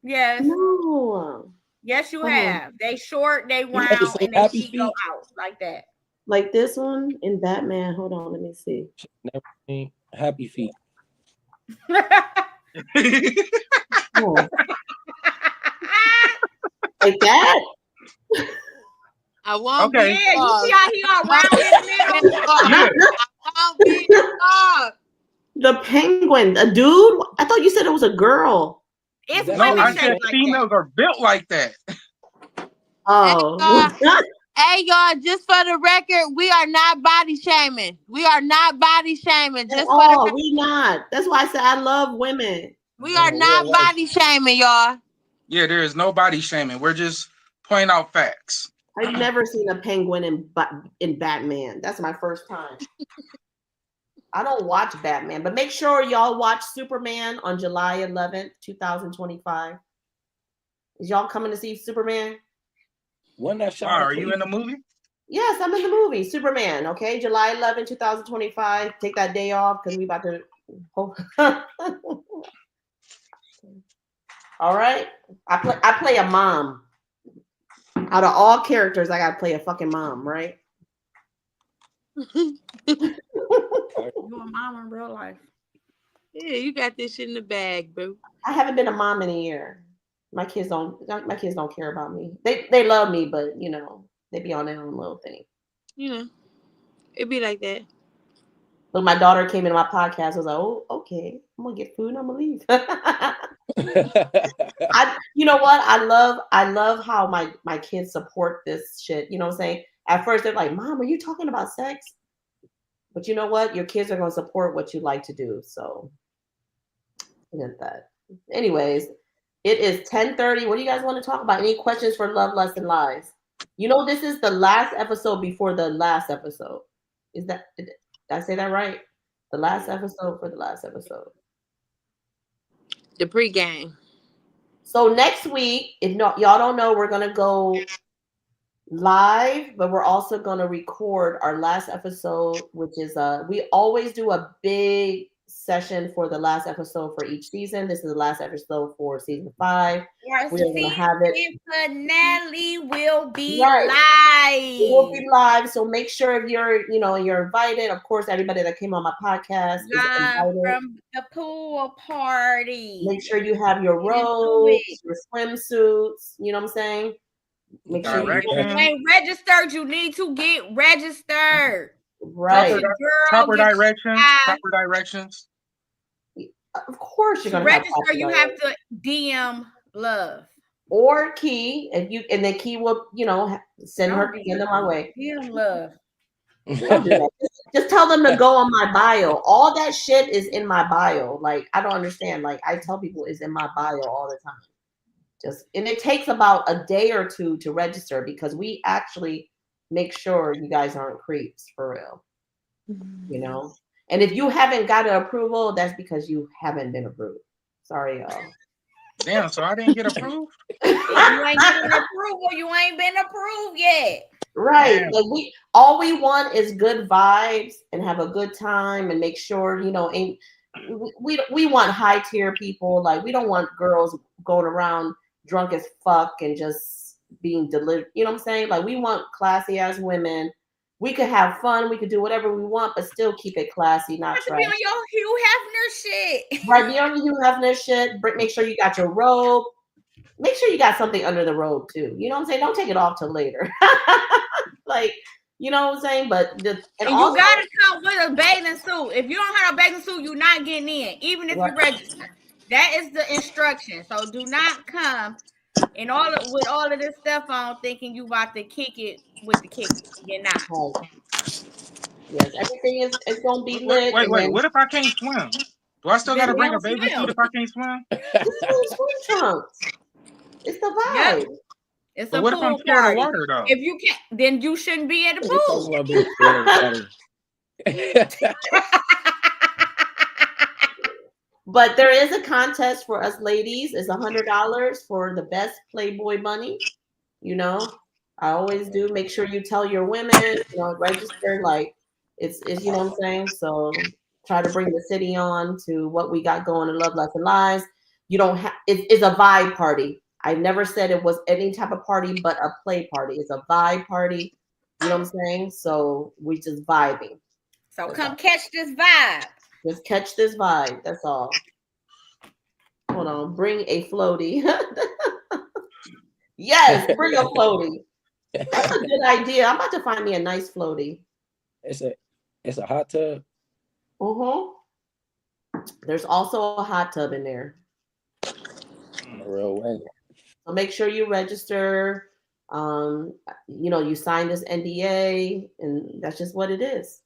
Yes, No. yes, you Oh. have. They short, they never round, seen and they Happy feet go Feet? out like that. Like this one in Batman. Hold on, let me see. Never seen Happy Feet. Oh. Like that? I won't Okay. Yeah, you see how he all round in the middle? Yeah. I won't be involved. The penguin. A dude? I thought you said it was a girl. It's No, No, women I shaped said like that. females are built like that. Oh. Hey y'all, just for the record, we are not body shaming. We are not body shaming. Just for the Oh, record, we not. That's why I said I love women. we are not real life. body shaming, y'all. Yeah, there is no body shaming. We're just pointing out facts. I've never seen a penguin in Batman. That's my first time. I don't watch Batman, but make sure y'all watch Superman on July 11th, 2025. Is y'all coming to see Superman? Wasn't that Wow, shot? are you in the movie? Yes, I'm in the movie Superman. Okay, July 11th, 2025. Take that day off because we about to. All right, I play a mom. Out of all characters, I gotta play a fucking mom, right? You a mom in real life. Yeah, you got this shit in the bag, bro. I haven't been a mom in a year. My kids don't care about me. They love me, but you know, they be on their own little thing. You know, it be like that. But my daughter came into my podcast. I was like, oh, okay, I'm gonna get food and I'm gonna leave. You know what? I love how my kids support this shit. You know what I'm saying? At first they're like, Mom, are you talking about sex? But you know what? Your kids are gonna support what you like to do. So look at that. Anyways, it is 10:30. What do you guys want to talk about? Any questions for Love, Lust, and Lies? You know, this is the last episode before the last episode. Did I say that right? The last episode for the last episode. The pregame. So next week, if y'all don't know, we're gonna go live, but we're also going to record our last episode, which is we always do a big session for the last episode for each season. This is the last episode for season 5. Our We're going to have it. season finale will be Right. live. It will be live, so make sure if you're invited. Of course, everybody that came on my podcast is Live invited. from the pool party. Make sure you have your Get into robes, it. your swimsuits. You know what I'm saying? Make sure you Direction. If you ain't registered, you need to get registered. right. Girl, Proper get directions. live. Proper directions. Of course, you're To gonna register, have you have to DM Love. or Key, and then Key will send them my way. DM Love. Don't do that. Just tell them to go on my bio. All that shit is in my bio. Like, I don't understand. Like, I tell people it's in my bio all the time. And it takes about a day or two to register because we actually make sure you guys aren't creeps for real. And if you haven't got an approval, that's because you haven't been approved. Sorry, y'all. Damn, so I didn't get approved? If you ain't getting approval, you ain't been approved yet. Right. Yeah. Like all we want is good vibes and have a good time and make sure, and we want high tier people. Like, we don't want girls going around drunk as fuck and just being delivered. You know what I'm saying? Like, we want classy ass women. We could have fun. We could do whatever we want, but still keep it classy, not You trash. be on your Hugh Hefner shit. Right. Be on your Hugh Hefner shit. Make sure you got your robe. Make sure you got something under the robe too. You know what I'm saying? Don't take it off till later. Like, you know what I'm saying? But and you also, gotta come with a bathing suit. If you don't have a bathing suit, you're not getting in, even if you register. That is the instruction. So do not come with all of this stuff on thinking you about to kick it with the kick. You're not. right. Yes, everything is gonna be lit. Wait. What if I can't swim? Do I still Then gotta bring a don't bathing swim. suit if I can't swim? Just wear swim trunks. It's the vibe. Yep. It's But a what if I'm pool scared of party. water though? If you can't, then you shouldn't be at the It's pool. talking about being scared of water. But there is a contest for us ladies. It's $100 for the best Playboy bunny. I always do. Make sure you tell your women, register. Like, it's you know what I'm saying. So try to bring the city on to what we got going in Love, Life, and Lies. You don't have. It's a vibe party. I never said it was any type of party, but a play party. It's a vibe party. You know what I'm saying? So we just vibing. So come catch this vibe. Just catch this vibe. That's all. Hold on. Bring a floaty. Yes, bring a floaty. That's a good idea. I'm about to find me a nice floaty. It's a hot tub. There's also a hot tub in there. No real way. So make sure you register. You sign this NDA, and that's just what it is.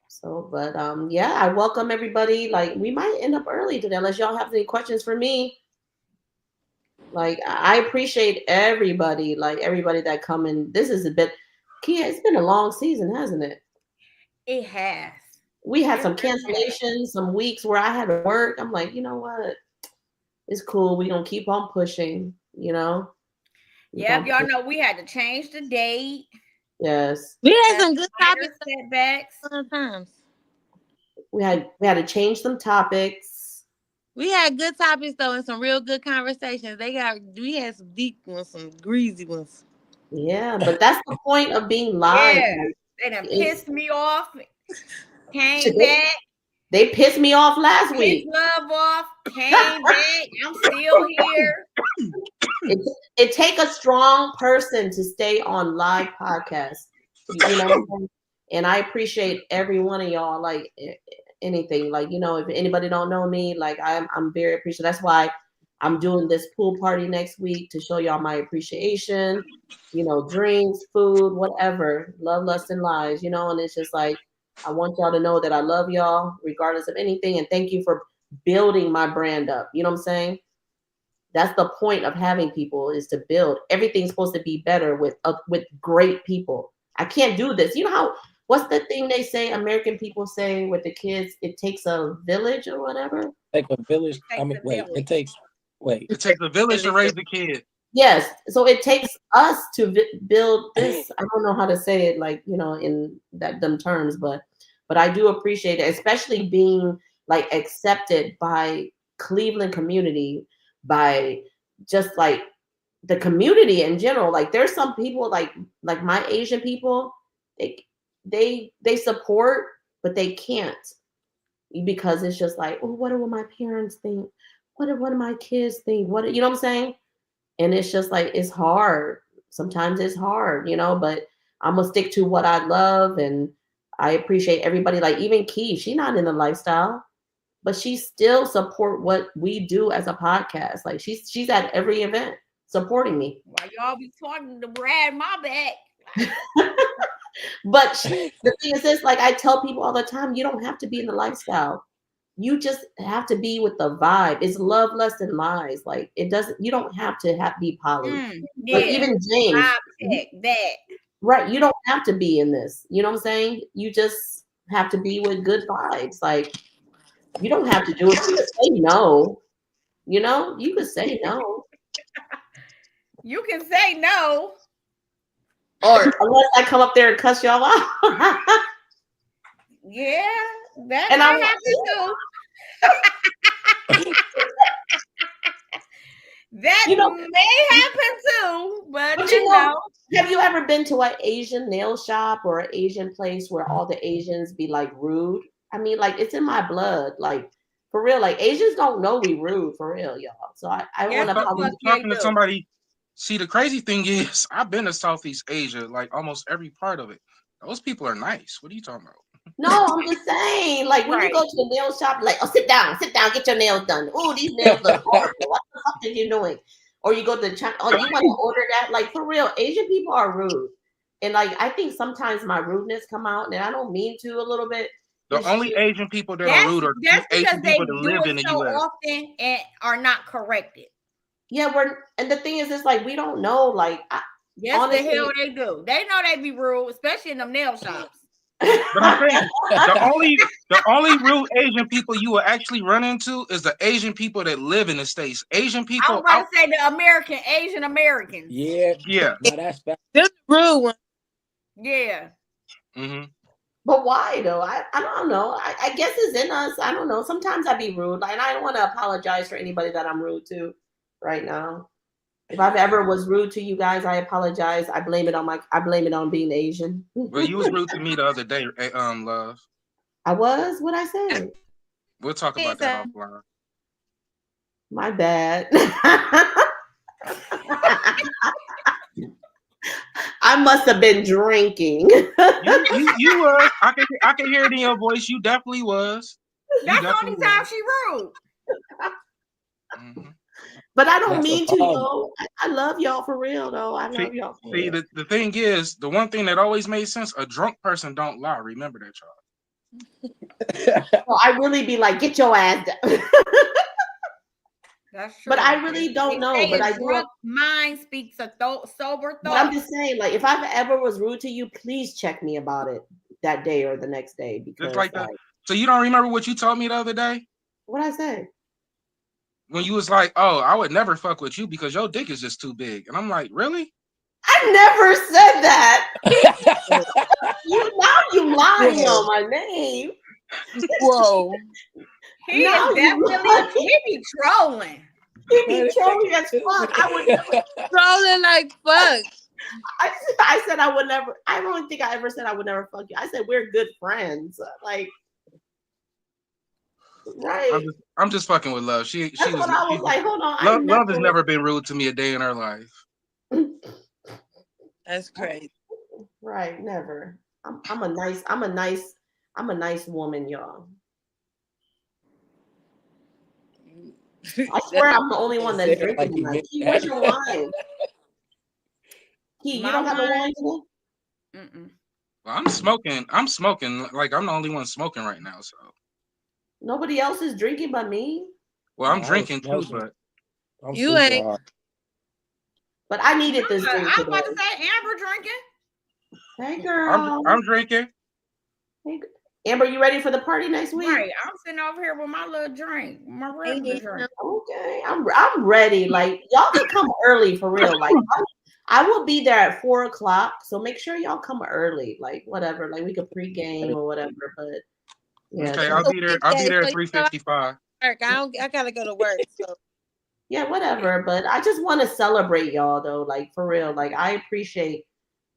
So, but yeah, I welcome everybody. Like, we might end up early today, unless y'all have any questions for me. Like, I appreciate everybody, that come in. This is a bit, Kia, it's been a long season, hasn't it? It has. We had some cancellations, some weeks where I had to work. I'm like, you know what? It's cool. We don't keep on pushing, Yeah, y'all know we had to change the date. Yes. We had some good topics setbacks. sometimes. We had to change some topics. We had good topics though, and some real good conversations. We had some deep ones, some greasy ones. Yeah, but that's the point of being live. Yeah, they done pissed me off. Came back. They pissed me off last week. Love off. Came back. I'm still here. It take a strong person to stay on live podcasts. And I appreciate every one of y'all. Like, anything, like, if anybody don't know me, like, I'm very appreciative. That's why I'm doing this pool party next week, to show y'all my appreciation. Drinks, food, whatever, love, lust, and lies. And it's just like, I want y'all to know that I love y'all regardless of anything, and thank you for building my brand up. You know what I'm saying? That's the point of having people, is to build. Everything's supposed to be better with great people. I can't do this. What's the thing they say, American people say with the kids? It takes a village or whatever. Take a village. It takes a village to raise the kid. Yes, so it takes us to build this. I don't know how to say it, like, you know, in them terms, but I do appreciate it, especially being like accepted by Cleveland community, by just like the community in general. Like, there's some people like my Asian people, they support, but they can't, because it's just like, oh, what do my parents think? What do my kids think? What, you know what I'm saying? And it's just like, it's hard. Sometimes it's hard, you know, but I'm gonna stick to what I love, and I appreciate everybody. Like, even Key, she's not in the lifestyle, but she still support what we do as a podcast. Like, she's at every event supporting me. Why y'all be talking to Brad my back? But the thing is this, like I tell people all the time, you don't have to be in the lifestyle. You just have to be with the vibe. It's love less than lies. Like, it doesn't, you don't have to be poly. Yeah. Like, even James, that. right? You don't have to be in this. You know what I'm saying? You just have to be with good vibes. Like, you don't have to do it. You can say no. You know, you can say no. You can say no. Or unless I come up there and cuss y'all out. Yeah, that And might happen too. That may happen too, but you know. Have you ever been to an Asian nail shop or an Asian place where all the Asians be like rude? I mean, like, it's in my blood. Like, for real, like, Asians don't know we rude, for real, y'all. So I want to talking to somebody. See, the crazy thing is, I've been to Southeast Asia, like almost every part of it. Those people are nice. What are you talking about? No, I'm just saying, like, when you go to a nail shop, like, oh, sit down, get your nails done. Oh, these nails look horrible. What the fuck are you doing? Or you go to China, oh, you want to order that? Like, for real, Asian people are rude. And like, I think sometimes my rudeness come out, and I don't mean to a little bit. The only Asian people that are rude are Asian people that live in the U.S. often and are not corrected. Yeah, and the thing is, it's like, we don't know, like, yes, honestly, the hell they do. They know they be rude, especially in them nail shops. But I'm saying, the only real Asian people you will actually run into is the Asian people that live in the States. Asian people. I was about to say the Asian Americans. Yeah. No, that's bad. This rude one. Yeah. Mm-hmm. But why though? I don't know. I guess it's in us. I don't know. Sometimes I be rude, and I don't want to apologize for anybody that I'm rude to right now. If I've ever was rude to you guys, I apologize. I blame it on being Asian. Well, you was rude to me the other day, love. I was? What'd I say? We'll talk about that offline. My bad. I must have been drinking. you were. I can hear it in your voice. You definitely was. That's the only time she rude. Mm-hmm. But I don't mean to, though. I love y'all for real, though. I love y'all for real. The thing is, the one thing that always made sense, a drunk person don't lie. Remember that, y'all. Well, I really be like, get your ass down. That's true. But I really don't know. But I do. Mind speaks a sober thought. But I'm just saying, like, if I've ever was rude to you, please check me about it that day or the next day. Because just like that. So you don't remember what you told me the other day? What'd I say? When you was like, oh, I would never fuck with you because your dick is just too big. And I'm like, really? I never said that. you lying on my name. Whoa. He be trolling. He be trolling as fuck. I would never trolling like fuck. I said I would never. I don't think I ever said I would never fuck you. I said we're good friends. Like, right. I'm just fucking with love. She was like, hold on. Love has never been rude to me a day in her life. That's crazy. Right, never. I'm a nice woman, y'all. I swear I'm the only one that's drinking tonight. Where's your wine? You don't have a wine today? Well, I'm smoking. Like, I'm the only one smoking right now, so. Nobody else is drinking but me? Well, I'm drinking too, but. You ain't. But I needed this drink. I was about to say, Amber drinking. Hey, girl. I'm drinking. Hey, Amber, you ready for the party next week? Right. I'm sitting over here with my little drink, my regular drink. Okay, I'm ready. Like y'all can come early for real. Like I will be there at 4:00, so make sure y'all come early. Like whatever, like we could pregame or whatever. But yeah, Okay, so- I'll be there. I'll be there at 3:55. I gotta go to work. So yeah, whatever. But I just want to celebrate y'all though. Like for real. Like I appreciate.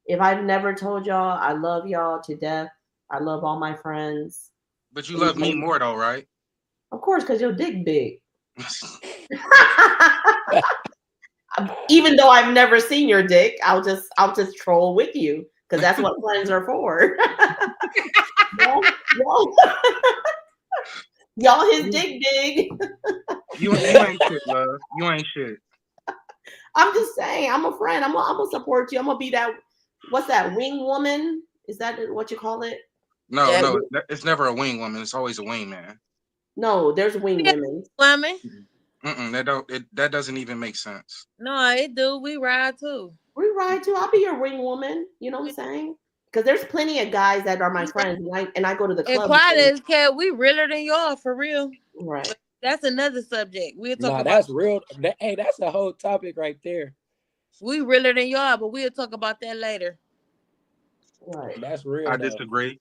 If I've never told y'all, I love y'all to death. I love all my friends. But you love me more though, right? Of course, because your dick big. Even though I've never seen your dick, I'll just troll with you because that's what friends are for. y'all his dick big. You ain't shit, love. You ain't shit. I'm just saying, I'm a friend. I'm gonna support you. I'm gonna be that. What's that? Wing woman? Is that what you call it? No, it's never a wing woman. It's always a wing man. No, there's wing women. women. That doesn't even make sense. No, it do. We ride too. We ride too. I'll be your wing woman. You know what I'm saying? Because there's plenty of guys that are my friends, and I go to the club. And quiet as cat, we realer than y'all for real. Right. But that's another subject. We'll talk about. That's real. Hey, that's a whole topic right there. We realer than y'all, but we'll talk about that later. Right. That's real. I disagree.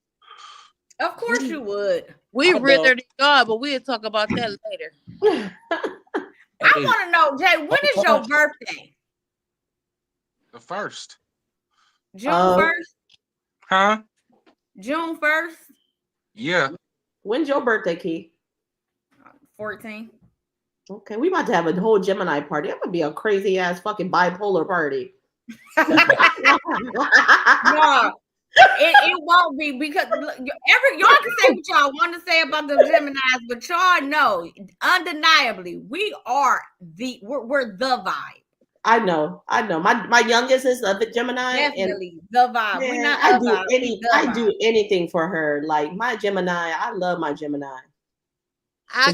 Of course you would. We realer than y'all, but we'll talk about that later. I want to know, Jay, when is your birthday? The 1st. June 1st? Huh? June 1st? Yeah. When's your birthday, Key? 14. Okay, we about to have a whole Gemini party. I'm gonna be a crazy ass fucking bipolar party. No, it won't be because y'all can say what y'all want to say about the Geminis, but y'all know undeniably we're the vibe. I know. My youngest is a Gemini. Definitely the vibe. Man, We're not I do anything for her. Like my Gemini, I love my Gemini. I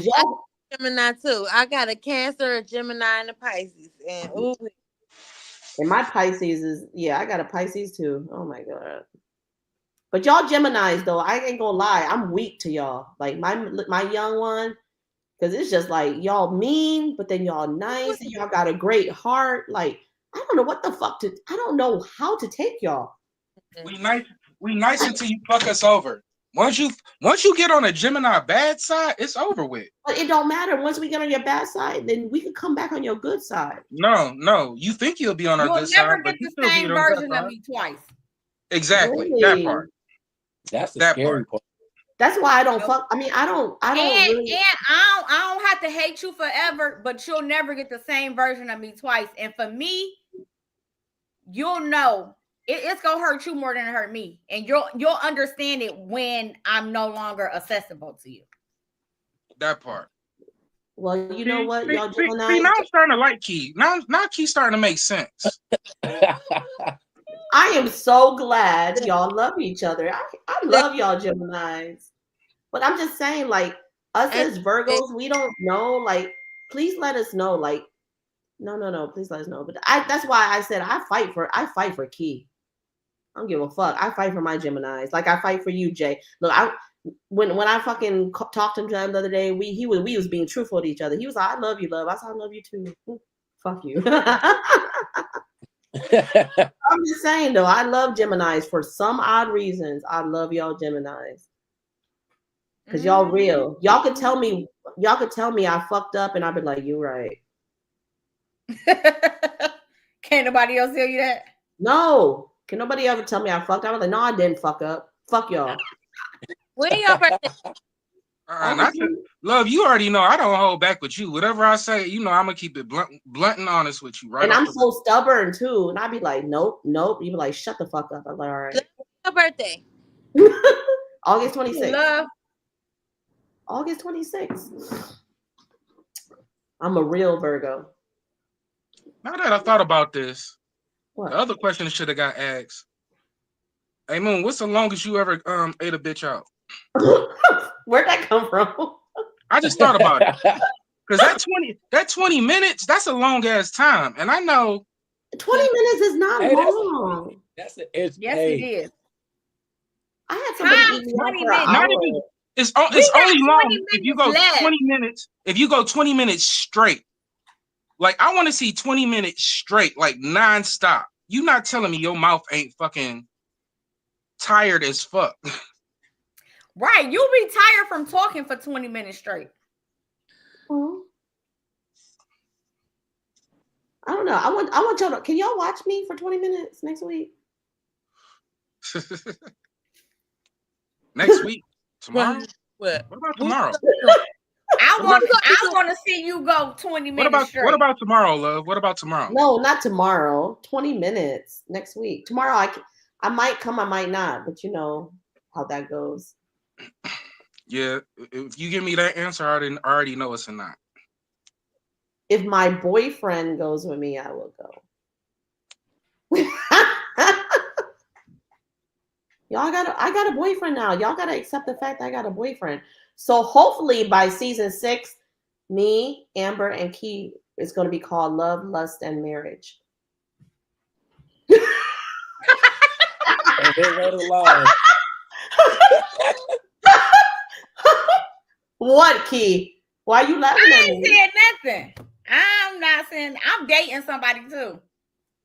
Gemini too. I got a Cancer, a Gemini, and a Pisces. And my Pisces is I got a Pisces too. Oh my god. But y'all Geminis though, I ain't gonna lie, I'm weak to y'all. Like my young one, because it's just like y'all mean, but then y'all nice and y'all got a great heart. Like I don't know what the fuck I don't know how to take y'all. We nice until you fuck us over. Once you get on a Gemini bad side, it's over with. But it don't matter. Once we get on your bad side, then we can come back on your good side. No. You think you'll be on our good side, but you still get the same version of me twice. Exactly. Really? That part. That's the scary part. That's why I don't fuck. I mean, I don't. And I don't have to hate you forever, but you'll never get the same version of me twice. And for me, you'll know. It's gonna hurt you more than it hurt me, and you'll understand it when I'm no longer accessible to you. That part. Well, you know what, y'all Gemini. See, now I'm starting to like Key. Now Key's starting to make sense. I am so glad y'all love each other. I love y'all Geminis, but I'm just saying, like us as Virgos, we don't know. Like, please let us know. Like, no, please let us know. But that's why I said I fight for Key. I don't give a fuck. I fight for my Geminis. Like I fight for you, Jay. Look, when I fucking talked to him the other day, we was being truthful to each other. He was like, "I love you, love." I said, "I love you too." Fuck you. I'm just saying though, I love Geminis for some odd reasons. I love y'all Geminis because y'all real. Y'all could tell me I fucked up, and I'd be like, "You right." Can't nobody else tell you that? No. Can nobody ever tell me I fucked up? I was like, no, I didn't fuck up. Fuck y'all. When your birthday? Love, you already know I don't hold back with you. Whatever I say, you know I'm gonna keep it blunt and honest with you, right? And I'm so stubborn too. And I'd be like, nope. You be like, shut the fuck up. I'm like, all right. Your birthday? August 26th. Love. August 26th. I'm a real Virgo. Now that I thought about this, what? The other question should have got asked. Hey Moon, what's the longest you ever ate a bitch out? Where'd that come from? I just thought about it. Because that 20 minutes, that's a long ass time. And I know 20 minutes is not long. Yes, it is. I had somebody easy out 20 for an minutes. Not hour. even. It's We it's got only 20 long if you minutes go left. 20 minutes. If you go 20 minutes straight, like I want to see 20 minutes straight, like nonstop. You not telling me your mouth ain't fucking tired as fuck? Right. You'll be tired from talking for 20 minutes straight. Mhm. I don't know. I want y'all to. Can y'all watch me for 20 minutes next week? Next week, tomorrow. What? What about tomorrow? I What want to see you go 20 minutes straight. What about tomorrow, love? What about tomorrow? No, not tomorrow. 20 minutes next week. Tomorrow, I might come, I might not, but you know how that goes. Yeah, if you give me that answer, I already know it's a not. If my boyfriend goes with me, I will go. I got a boyfriend now. Y'all gotta accept the fact that I got a boyfriend. So hopefully by season 6, me, Amber, and Key is gonna be called Love, Lust, and Marriage. And here go the line. What, Key? Why you laughing I at ain't me? said nothing. I'm not saying. I'm dating somebody too.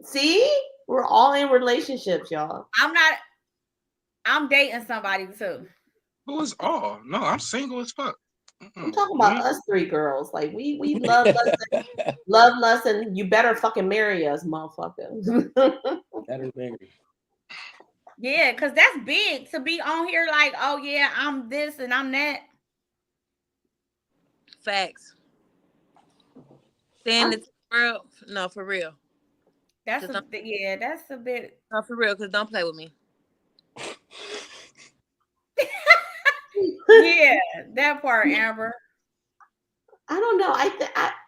See? We're all in relationships, y'all. I'm dating somebody too. Who is all? No, I'm single as fuck. I'm talking about us 3 girls. Like we love lust, and you better fucking marry us, motherfucker. Better marry. Yeah, because that's big to be on here like, oh yeah, I'm this and I'm that. Facts. Stay in the world. No, for real. That's a bit. No, for real, because don't play with me. Yeah, that part, Amber. I don't know.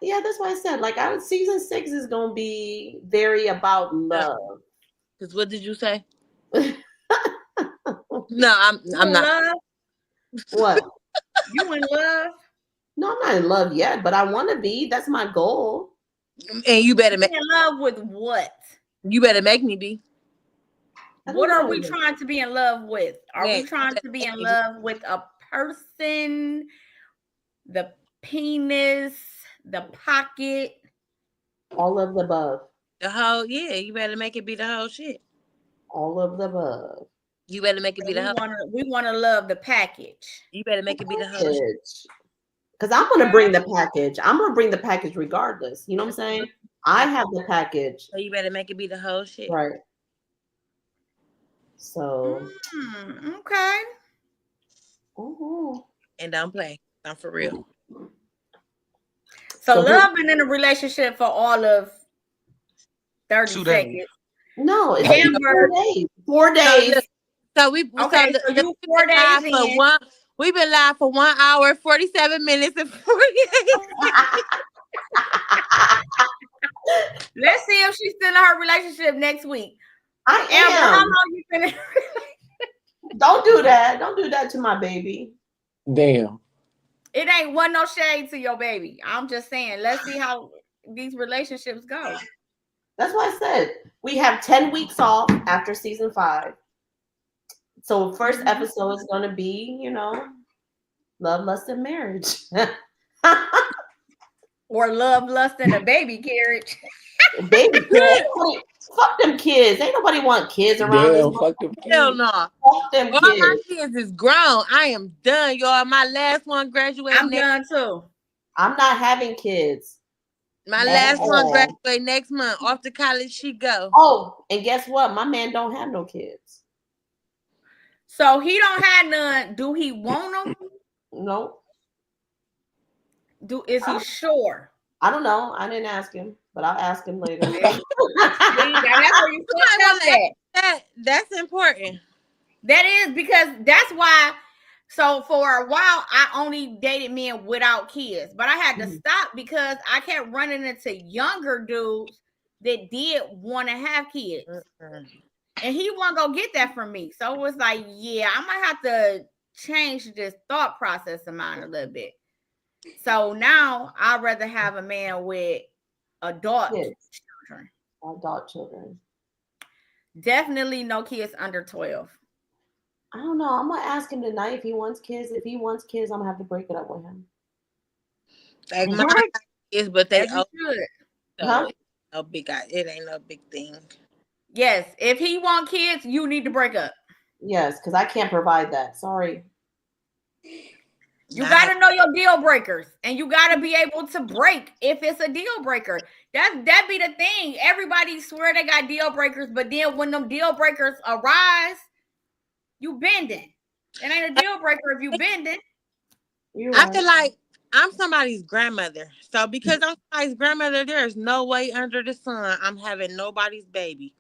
Yeah, that's why I said like season 6 is gonna be very about love. Because what did you say? No, I'm not. Love? What? You in love? No, I'm not in love yet, but I want to be. That's my goal. And you better make in love with what? You better make me be. What are we trying to be in love with? Are we trying to be in love with a person, the penis, the pocket? All of the above. The whole, yeah, you better make it be the whole shit. All of the above. You better make it be the whole. We want to love the package. You better make it be the whole shit. Because I'm going to bring the package. I'm going to bring the package regardless. You know what I'm saying? I have the package. So you better make it be the whole shit. Right. So. Okay. And don't play. I'm for real. So love been in a relationship for all of 30 2 seconds. days. No, it's Amber, 4 days. 4 days. So you 4 days in. We've been live for 1 hour, 47 minutes, and 48. Let's see if she's still in her relationship next week. I Amber, am. how long you been in? Don't do that. Don't do that to my baby. Damn. It ain't one no shade to your baby. I'm just saying, let's see how these relationships go. That's why I said we have 10 weeks off after season 5. So first episode is going to be, you know, love, lust, and marriage. Or love, lust, and a baby carriage. Baby carriage. Fuck them kids. Ain't nobody want kids around this. Fuck them kids. Hell no. Fuck them All kids. my kids is grown. I am done, y'all. My last one graduated. I'm done too. I'm not having kids. My last one graduate next month. Off to college she go. Oh, and guess what? My man don't have no kids. So he don't have none. Do he want them? No. Is he sure? I don't know. I didn't ask him, but I'll ask him later. That's important. That is because that's why. So for a while, I only dated men without kids, but I had to stop because I kept running into younger dudes that did want to have kids. And he wasn't gonna get that from me. So it was like, yeah, I might have to change this thought process of mine a little bit. So now I'd rather have a man with adult children. Adult children. Definitely no kids under 12. I don't know. I'm gonna ask him tonight if he wants kids. If he wants kids, I'm gonna have to break it up with him. Like What? mine is, but they As you should. Huh? no big. It ain't no big thing. Yes, if he want kids, you need to break up. Yes, because I can't provide that. Sorry. You got to know your deal breakers, and you got to be able to break if it's a deal breaker. That be the thing. Everybody swear they got deal breakers, but then when them deal breakers arise, you bending. It ain't a deal breaker if you bending. I feel like I'm somebody's grandmother. So because I'm somebody's grandmother, there's no way under the sun I'm having nobody's baby.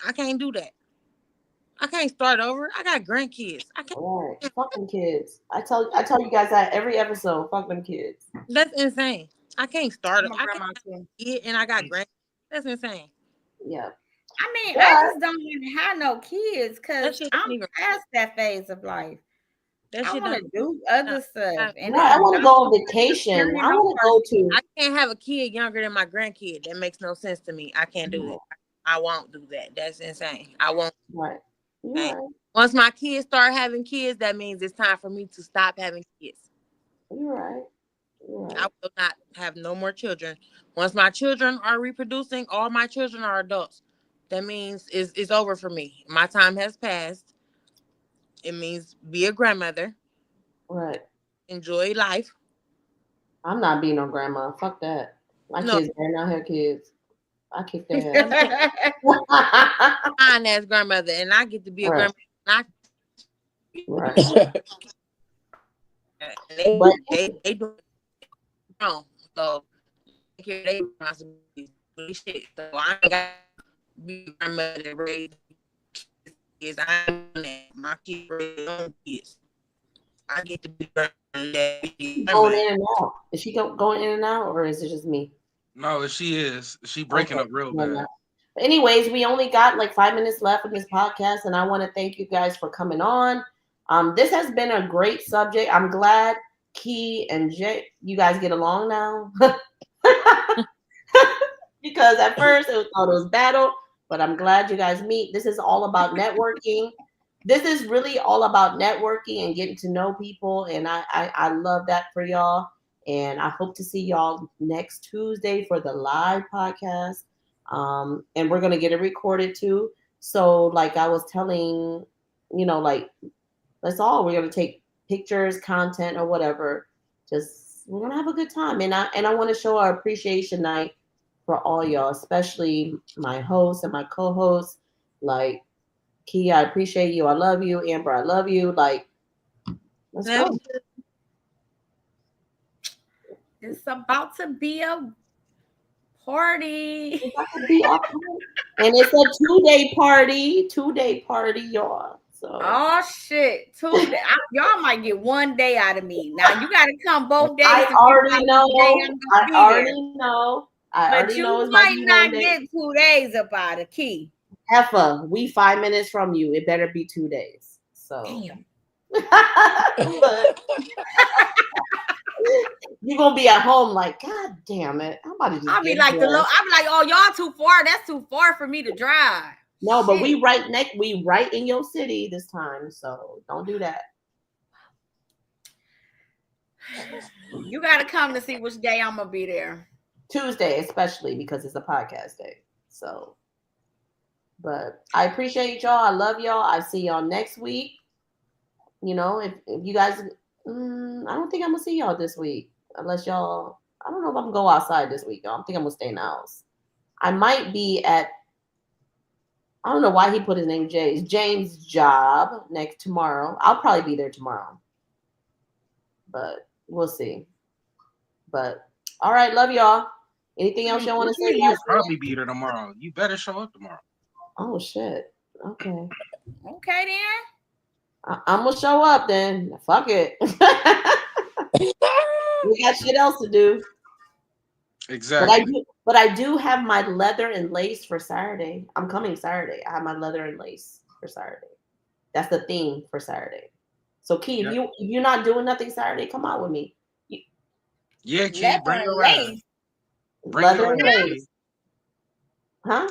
I can't do that. I can't start over. I got grandkids. I can't. All right. Fuck them kids. I tell you guys that every episode. Fuck them kids. That's insane. I can't start. My I grandma can't too. kid and I got grandkids. That's insane. Yeah. I mean, Yeah. I just don't even have no kids That because shit don't I'm even- past that phase of life. That I shit want to don't. do other stuff. And Right, I want to go on vacation. Period, I want to go to. I can't have a kid younger than my grandkid. That makes no sense to me. I can't do that. I won't do that. That's insane. I won't. Right. Hey, Right. once my kids start having kids, that means it's time for me to stop having kids. You're right. You're right. I will not have no more children. Once my children are reproducing, all my children are adults. That means it's over for me. My time has passed. It means be a grandmother. Right. Enjoy life. I'm not being no grandma. Fuck that. My No. kids better not have kids. I kick their ass. Fine as grandmother, and I get to be a Right. grandmother. Right. And But- they do it wrong. So take care of their responsibilities. Shit. So I ain't got to be a grandmother that raised kids. I ain't doing that. My kids raise their own kids. I get to be a grandmother that be a Going grandmother. in and out. Is she going in and out, or is it just me? No, she is. She breaking Okay. up real No, bad. no. Anyways, we only got like 5 minutes left in this podcast, and I want to thank you guys for coming on. This has been a great subject. I'm glad Key and Jay, you guys get along now. Because at first it was battle, but I'm glad you guys meet. This is all about networking. This is really all about networking and getting to know people, and I love that for y'all. And I hope to see y'all next Tuesday for the live podcast. And we're gonna get it recorded too. So, like I was telling, like we're gonna take pictures, content, or whatever. Just we're gonna have a good time, and I want to show our appreciation night for all y'all, especially my host and my co-host. Like Key, I appreciate you. I love you. Amber, I love you. Like, let's go. It's about to be a party. It's about to be awesome. And it's a 2-day party. 2-day party, y'all. So Oh shit! 2 days. Y'all might get 1 day out of me. Now you got to come both days. I if you already got know. 1 day, I'm gonna I be already there. know. I But already you know it's might be not 1 day. get 2 days up out of Key. Effa, we 5 minutes from you. It better be 2 days. So Damn. But you're gonna be at home like, God damn it. I'm about to just I'll be get like dressed. I'll be like, oh, y'all too far. That's too far for me to drive. No, but Shit. we right in your city this time. So don't do that. You got to come to see which day I'm gonna be there. Tuesday, especially because it's a podcast day. So, but I appreciate y'all. I love y'all. I see y'all next week. If you guys, I don't think I'm gonna see y'all this week unless y'all. I don't know if I'm gonna go outside this week. Y'all. I think I'm gonna stay in the house. I might be at. I don't know why he put his name James' job tomorrow. I'll probably be there tomorrow, but we'll see. But all right, love y'all. Anything else y'all want to say? You'll probably be there tomorrow. You better show up tomorrow. Oh shit. Okay. Okay then. I'm gonna show up then. Fuck it. We got shit else to do. Exactly. But I do have my leather and lace for Saturday. I'm coming Saturday. I have my leather and lace for Saturday. That's the theme for Saturday. So Key, if you're not doing nothing Saturday, come out with me. Yeah, Key, Leather bring and your lace. ass. Bring Leather your and ass, lace. Huh?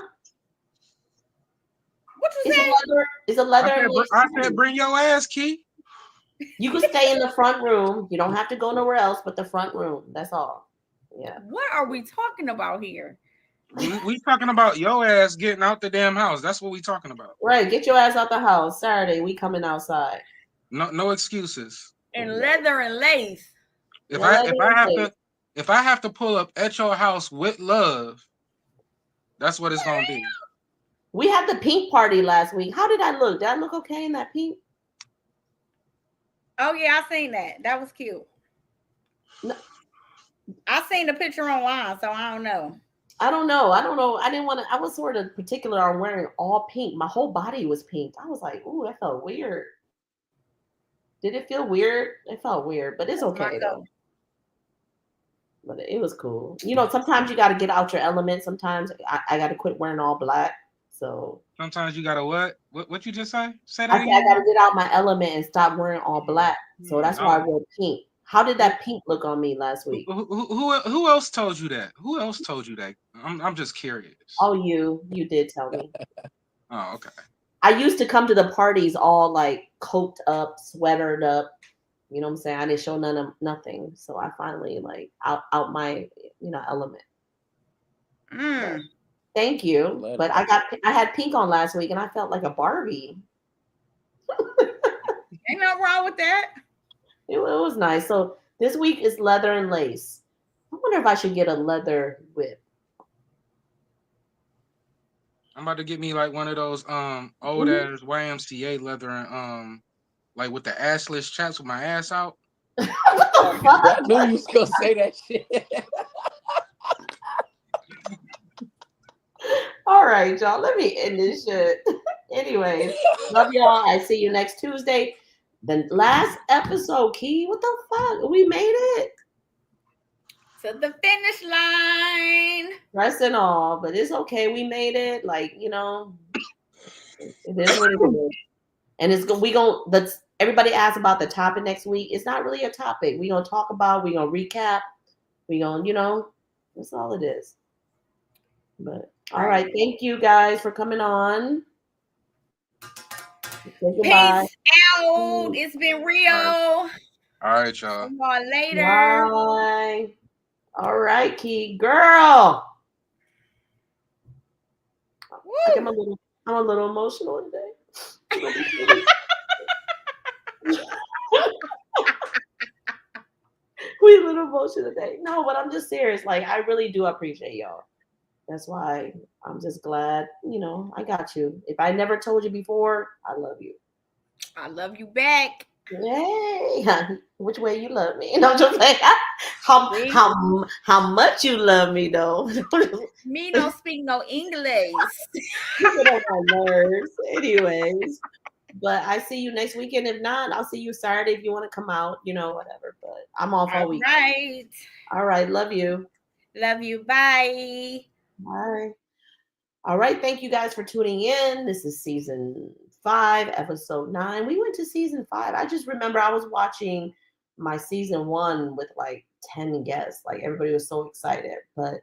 What you It's say? a leather and lace I suit. said, bring your ass, Key. You can stay in the front room. You don't have to go nowhere else but the front room. That's all. Yeah. What are we talking about here? We talking about your ass getting out the damn house. That's what we talking about. Right. Get your ass out the house. Saturday, we coming outside. No excuses. And leather and lace. If I have to pull up at your house with love, that's what it's gonna be. We had the pink party last week. How did I look? Did I look okay in that pink? Oh yeah, I seen that. That was cute. No. I seen the picture online, so I don't know. I don't know. I didn't want to. I was sort of particular on wearing all pink. My whole body was pink. I was like, ooh, that felt weird. Did it feel weird? It felt weird, but it's okay though. But it was cool. You know, sometimes you got to get out your element. Sometimes I got to quit wearing all black. So sometimes you gotta what? What you just say? Say that I again. said I gotta get out my element and stop wearing all black. So that's why I wore pink. How did that pink look on me last week? Who else told you that? Who else told you that? I'm just curious. Oh, you did tell me. Oh, okay. I used to come to the parties all like coked up, sweatered up. You know what I'm saying? I didn't show nothing. So I finally like out my element. Thank you. But I had pink on last week and I felt like a Barbie. Ain't nothing wrong with that. It was nice. So this week is leather and lace. I wonder if I should get a leather whip. I'm about to get me like one of those old ass YMCA leather and like with the assless chaps with my ass out. I knew you was gonna say that shit. All right, y'all. Let me end this shit. Anyways, love y'all. I see you next Tuesday. The last episode, Key. What the fuck? We made it to the finish line. Rest and all, but it's okay. We made it. Like, it is what it is. And everybody asks about the topic next week. It's not really a topic. We're gonna talk about. We're gonna recap. We're gonna, that's all it is. But all right, thank you guys for coming on. Peace out. It's been real. All right, y'all. See y'all later. Bye. All right, Key girl. I'm a little emotional today. We a little emotional today. No, but I'm just serious. Like, I really do appreciate y'all. That's why I'm just glad, I got you. If I never told you before, I love you. I love you back. Yay. Which way you love me? I'm just like, how much you love me, though. Me don't speak no English. You get on my nerves. Anyways. But I see you next weekend. If not, I'll see you Saturday if you want to come out, whatever. But I'm off all week. Right. All right. Love you. Love you. Bye. Bye. All right. Thank you guys for tuning in. This is season 5, episode 9. We went to season 5. I just remember I was watching my season 1 with like 10 guests. Like everybody was so excited. But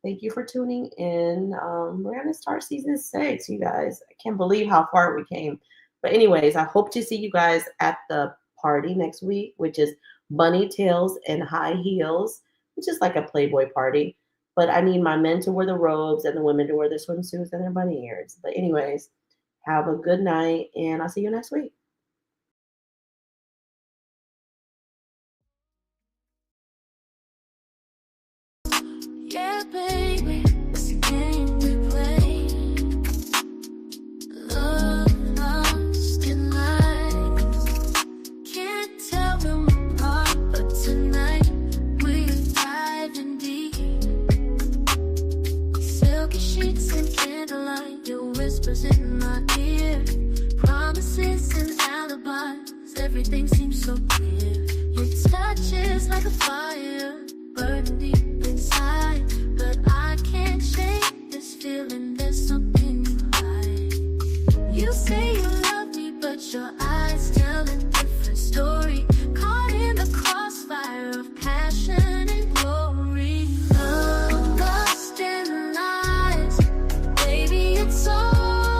thank you for tuning in. We're gonna start season 6, you guys. I can't believe how far we came. But anyways, I hope to see you guys at the party next week, which is bunny tails and high heels, which is like a Playboy party. But I need my men to wear the robes and the women to wear their swimsuits and their bunny ears. But anyways, have a good night and I'll see you next week. Yeah, baby, it's a game we play. Love, lost in lies. Can't tell them apart, but tonight we're diving deep. Silky sheets and candlelight, your whispers in my ear. Promises and alibis, everything seems so clear. Your touch is like a fire, burning deep inside, but I can't shake this feeling. There's something you hide. You say you love me, but your eyes tell a different story. Caught in the crossfire of passion and glory. Love, lust, and lies. Baby, it's all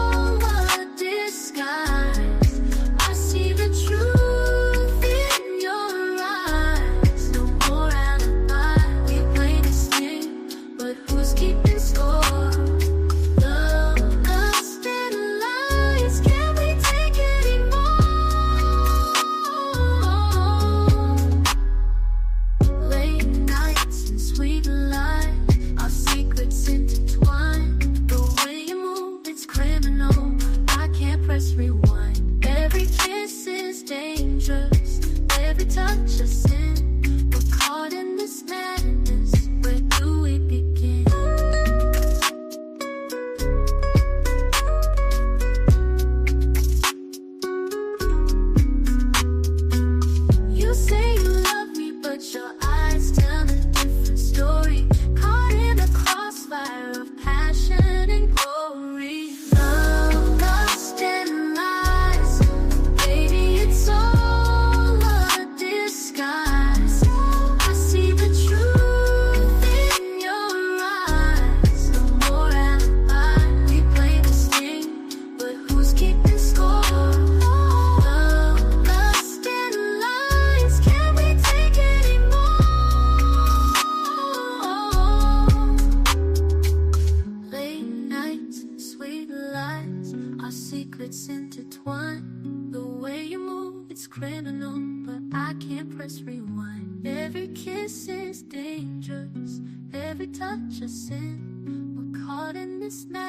been alone, but I can't press rewind. Every kiss is dangerous, every touch a sin. We're caught in this now.